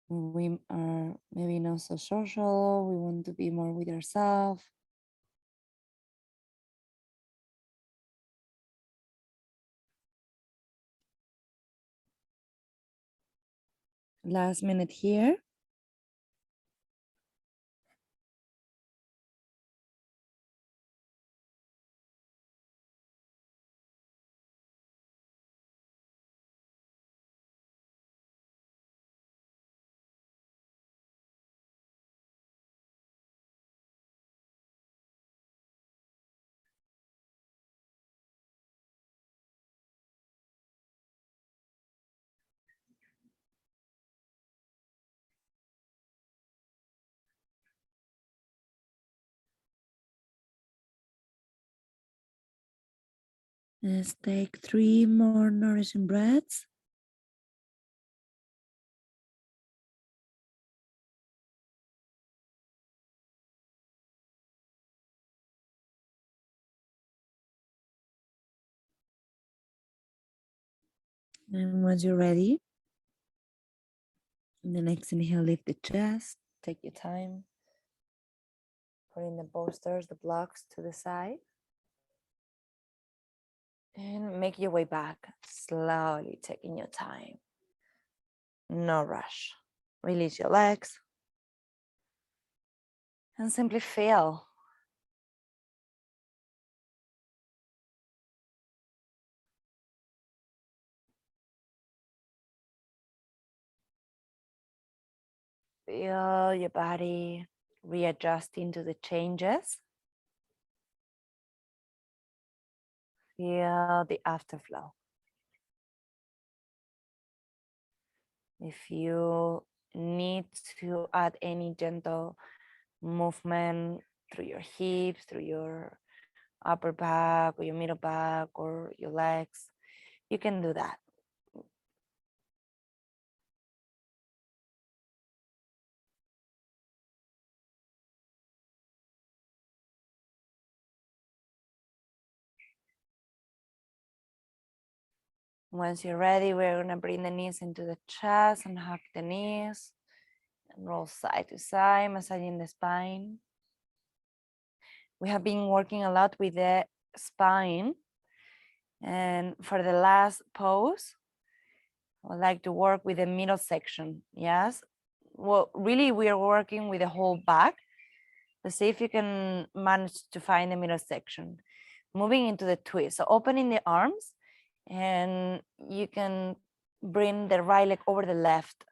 We are maybe not so social, we want to be more with ourselves. Last minute here. Let's take 3 more nourishing breaths. And once you're ready, in the next inhale, lift the chest, take your time. Putting the bolsters, the blocks to the side. And make your way back, slowly taking your time. No rush. Release your legs. And simply feel. Feel your body readjusting to the changes. Feel the afterflow. If you need to add any gentle movement through your hips, through your upper back or your middle back or your legs, you can do that. Once you're ready, we're going to bring the knees into the chest and hug the knees and roll side to side, massaging the spine. We have been working a lot with the spine, and for the last pose, I would like to work with the middle section. Yes, well, really we are working with the whole back. Let's see if you can manage to find the middle section. Moving into the twist, so opening the arms, and you can bring the right leg over the left.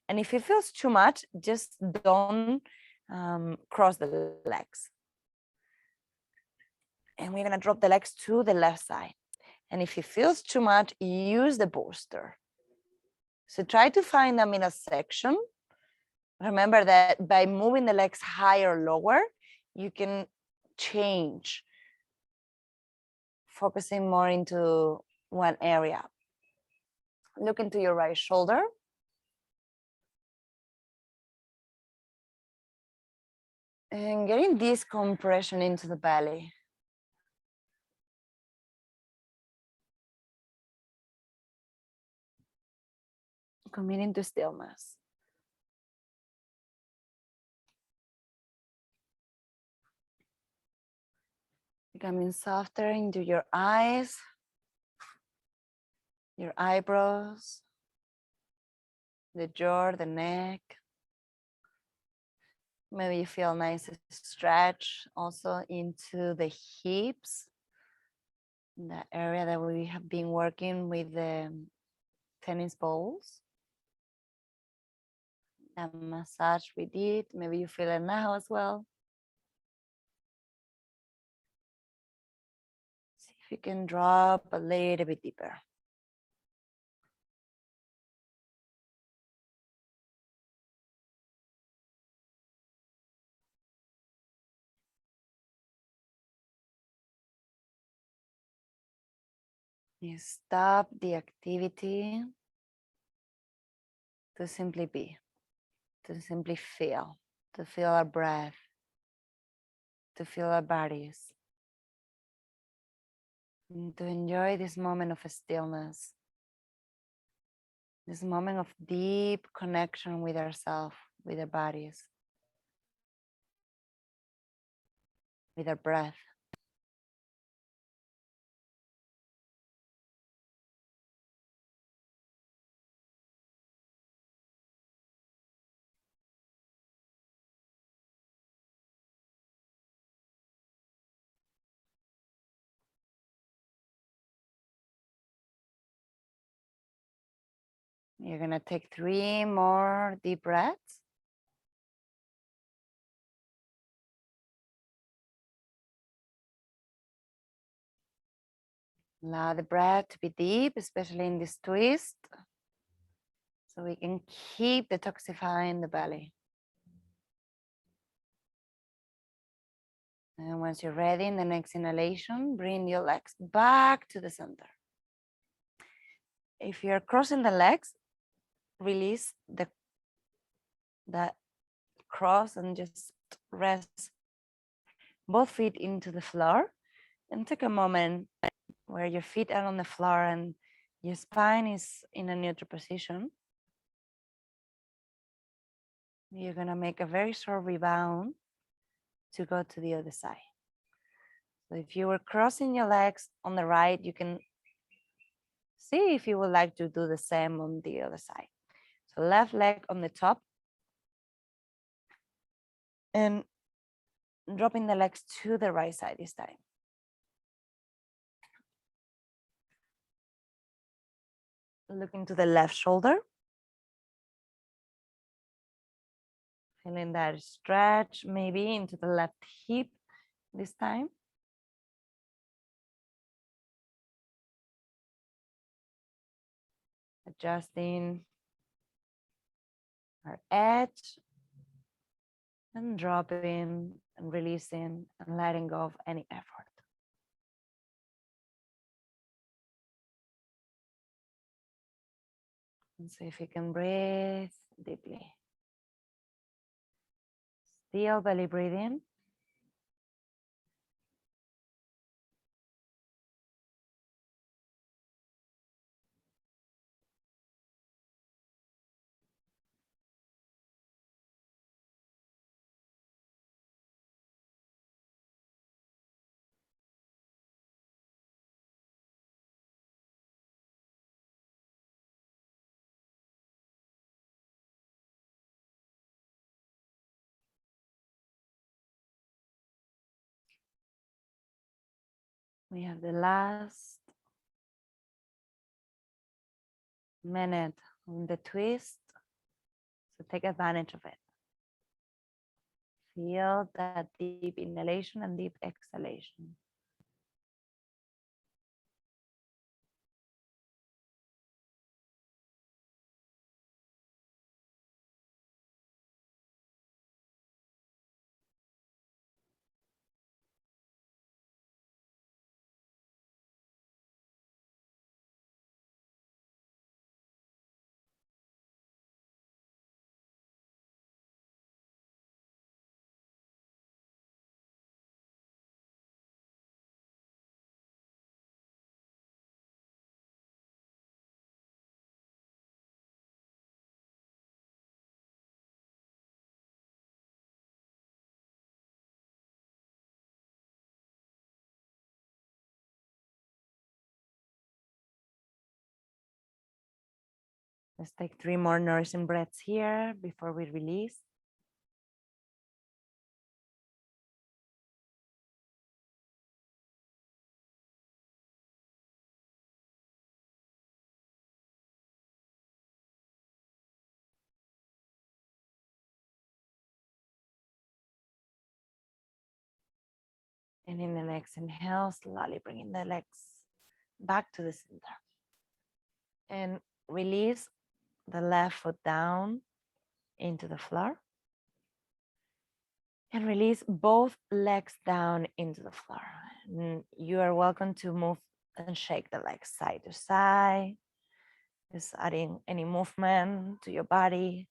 And if it feels too much, just don't cross the legs. And we're gonna drop the legs to the left side. And if it feels too much, use the bolster. So try to find the middle section. Remember that by moving the legs higher or lower, you can change, focusing more into one area. Look into your right shoulder. And getting this compression into the belly. Committing to stillness. Becoming softer into your eyes, your eyebrows, the jaw, the neck. Maybe you feel a nice stretch also into the hips, the area that we have been working with the tennis balls. That massage we did, maybe you feel it now as well. See If you can drop a little bit deeper. You stop the activity to simply be, to simply feel, to feel our breath, to feel our bodies, and to enjoy this moment of stillness, this moment of deep connection with ourselves, with our bodies, with our breath. You're going to take 3 more deep breaths. Allow the breath to be deep, especially in this twist, so we can keep detoxifying the belly. And once you're ready, in the next inhalation, bring your legs back to the center. If you're crossing the legs, release the cross and just rest both feet into the floor, and take a moment where your feet are on the floor and your spine is in a neutral position. You're going to make a very short rebound to go to the other side. So if you were crossing your legs on the right, you can see if you would like to do the same on the other side. So left leg on the top and dropping the legs to the right side this time. Looking to the left shoulder. Feeling that stretch maybe into the left hip this time. Adjusting our edge and dropping and releasing and letting go of any effort. And so if you can breathe deeply. Still belly breathing. We have the last minute on the twist, so take advantage of it. Feel that deep inhalation and deep exhalation. Let's take 3 more nourishing breaths here before we release. And in the next inhale, slowly bringing the legs back to the center. And release the left foot down into the floor. And release both legs down into the floor. And you are welcome to move and shake the legs side to side. Just adding any movement to your body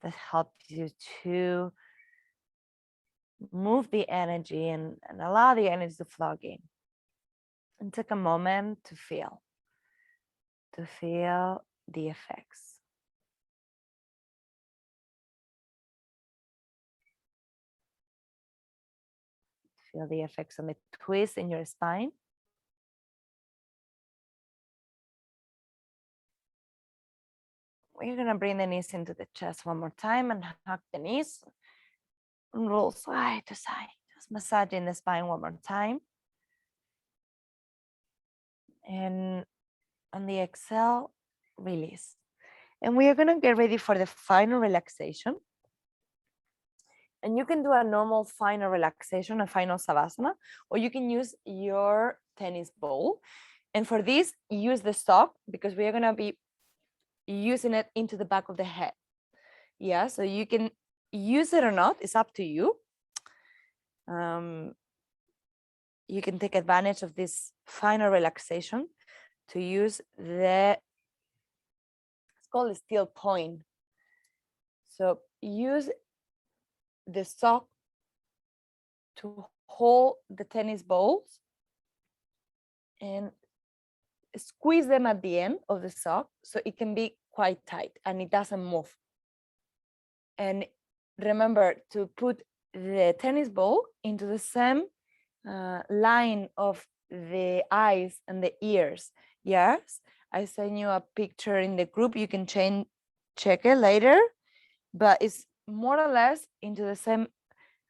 that helps you to move the energy and allow the energy to flow again. And take a moment to feel the effects. Feel the effects on the twist in your spine. We're gonna bring the knees into the chest one more time and hug the knees. And roll side to side. Just massaging the spine one more time. And on the exhale, release. And we are gonna get ready for the final relaxation. And you can do a normal final relaxation, a final savasana, or you can use your tennis ball. And for this, use the sock because we are gonna be using it into the back of the head. Yeah, so you can use it or not, it's up to you. You can take advantage of this final relaxation to use it's called a steel point. So use the sock to hold the tennis balls and squeeze them at the end of the sock so it can be quite tight and it doesn't move. And remember to put the tennis ball into the same line of the eyes and the ears. Yes, I send you a picture in the group. You can check it later, but it's more or less into the same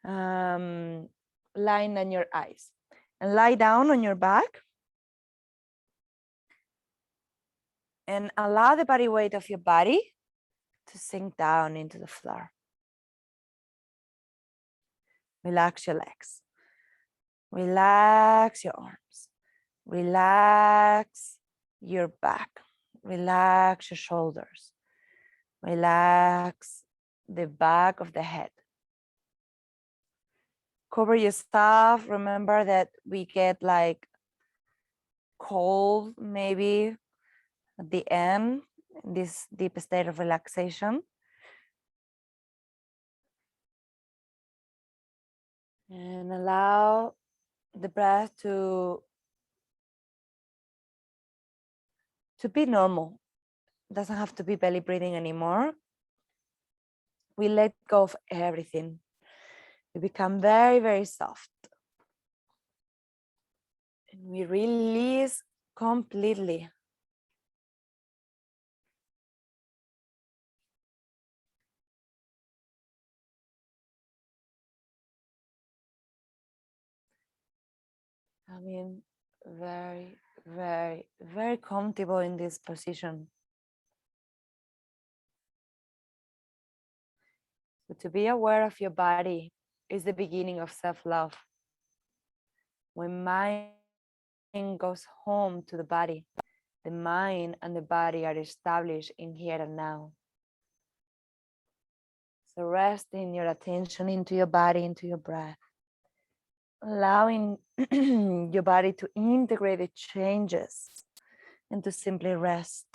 line than your eyes. And lie down on your back and allow the body weight of your body to sink down into the floor. Relax your legs. Relax your arms. Relax your back. Relax your shoulders. Relax the back of the head. Cover yourself. Remember that we get like cold maybe at the end, in this deep state of relaxation. And allow the breath to be normal. It doesn't have to be belly breathing anymore. We let go of everything. We become very, very soft. And we release completely. I mean, very, very, very comfortable in this position. So to be aware of your body is the beginning of self-love. When mind goes home to the body, the mind and the body are established in here and now. So resting your attention into your body, into your breath, allowing your body to integrate the changes and to simply rest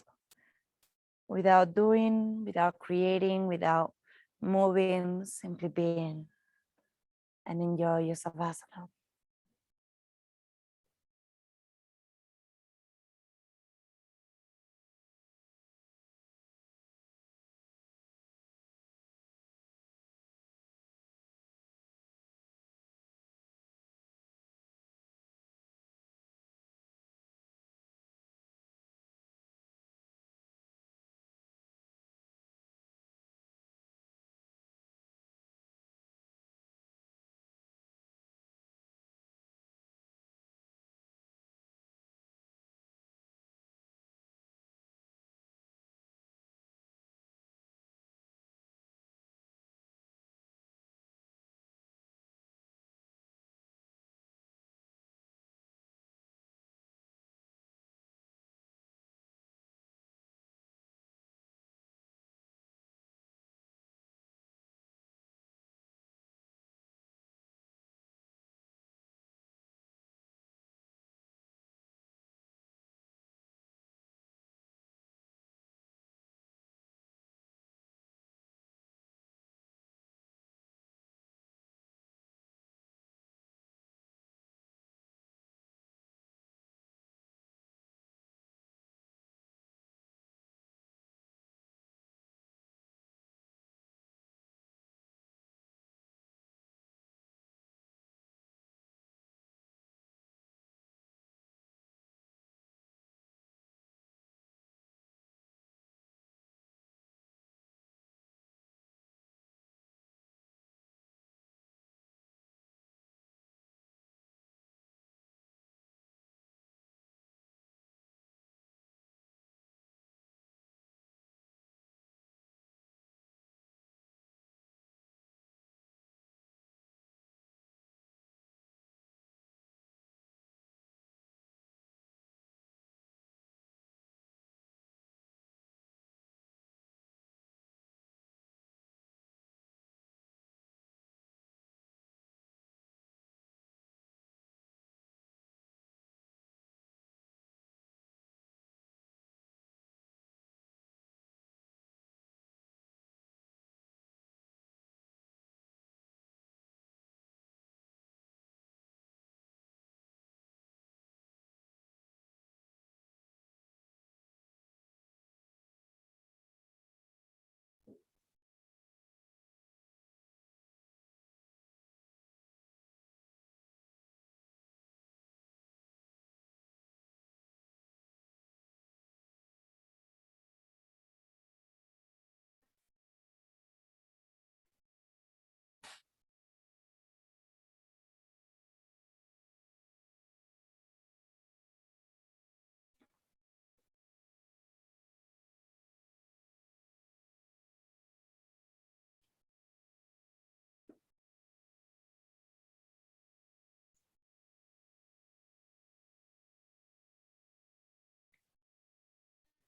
without doing, without creating, without moving, simply being, and enjoy your savasana.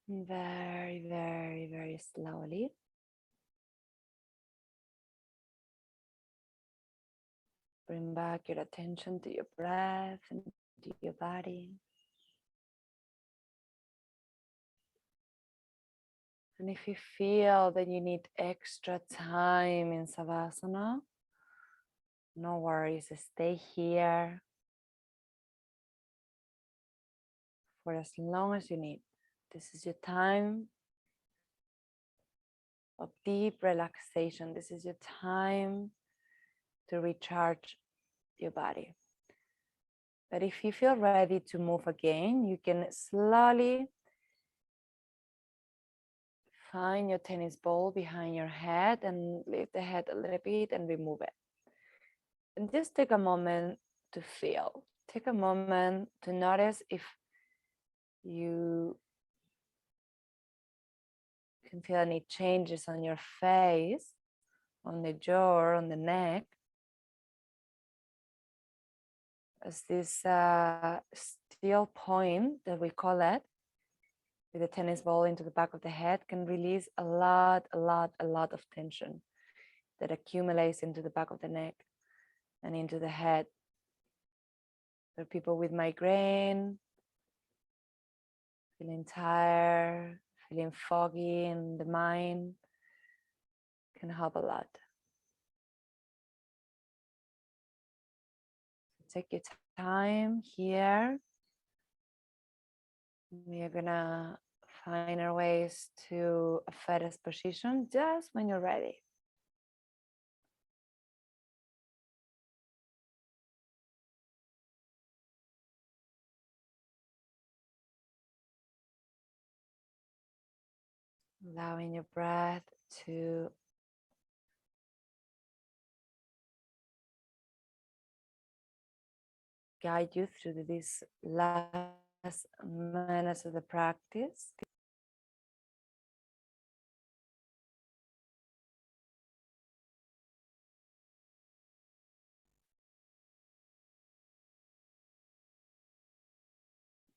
Very, very, very slowly. Bring back your attention to your breath and to your body. And if you feel that you need extra time in Savasana, no worries, stay here for as long as you need. This is your time of deep relaxation. This is your time to recharge your body. But if you feel ready to move again, you can slowly find your tennis ball behind your head and lift the head a little bit and remove it. And just take a moment to feel. Take a moment to notice if you can feel any changes on your face, on the jaw, on the neck. As this steel point that we call it, with the tennis ball into the back of the head, can release a lot of tension that accumulates into the back of the neck and into the head. For people with migraine, feeling tired, feeling foggy in the mind, can help a lot. So take your time here. We are gonna find our ways to a fetus position just when you're ready. Allowing your breath to guide you through these last minutes of the practice.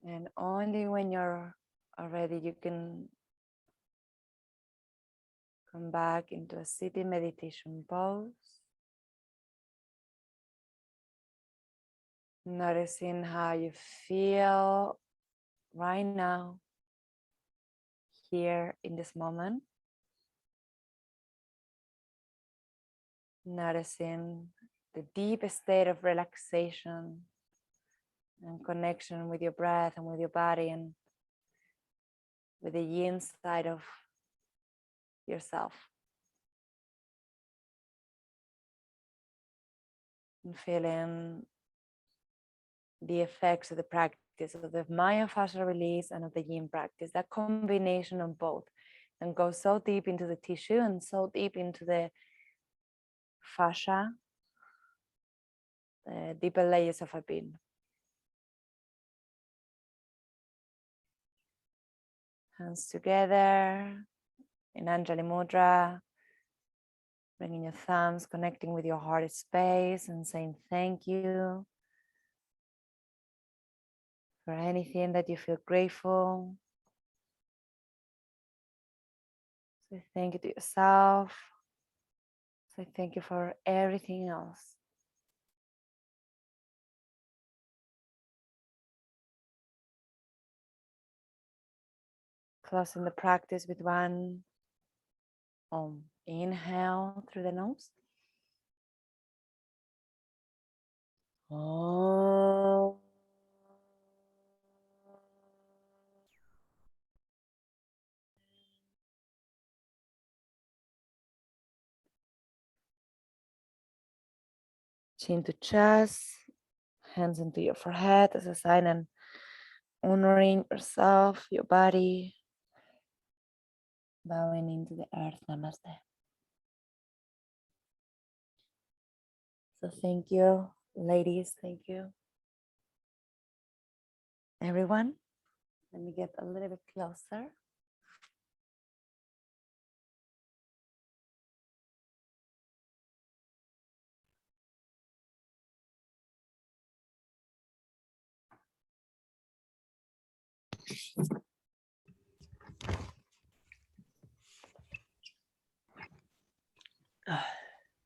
And only when you're ready, you can come back into a sitting meditation pose. Noticing how you feel right now, here in this moment. Noticing the deep state of relaxation and connection with your breath and with your body and with the yin side of yourself. And feeling the effects of the practice of the myofascial release and of the yin practice, that combination of both, and go so deep into the tissue and so deep into the fascia, the deeper layers of a being. Hands together in Anjali Mudra, bringing your thumbs, connecting with your heart space and saying thank you for anything that you feel grateful. Say thank you to yourself. Say thank you for everything else. Closing the practice with one Om. Inhale through the nose. Om. Chin to chest, hands into your forehead as a sign and honoring yourself, your body, bowing into the earth. Namaste. So thank you, ladies. Thank you, everyone. Let me get a little bit closer.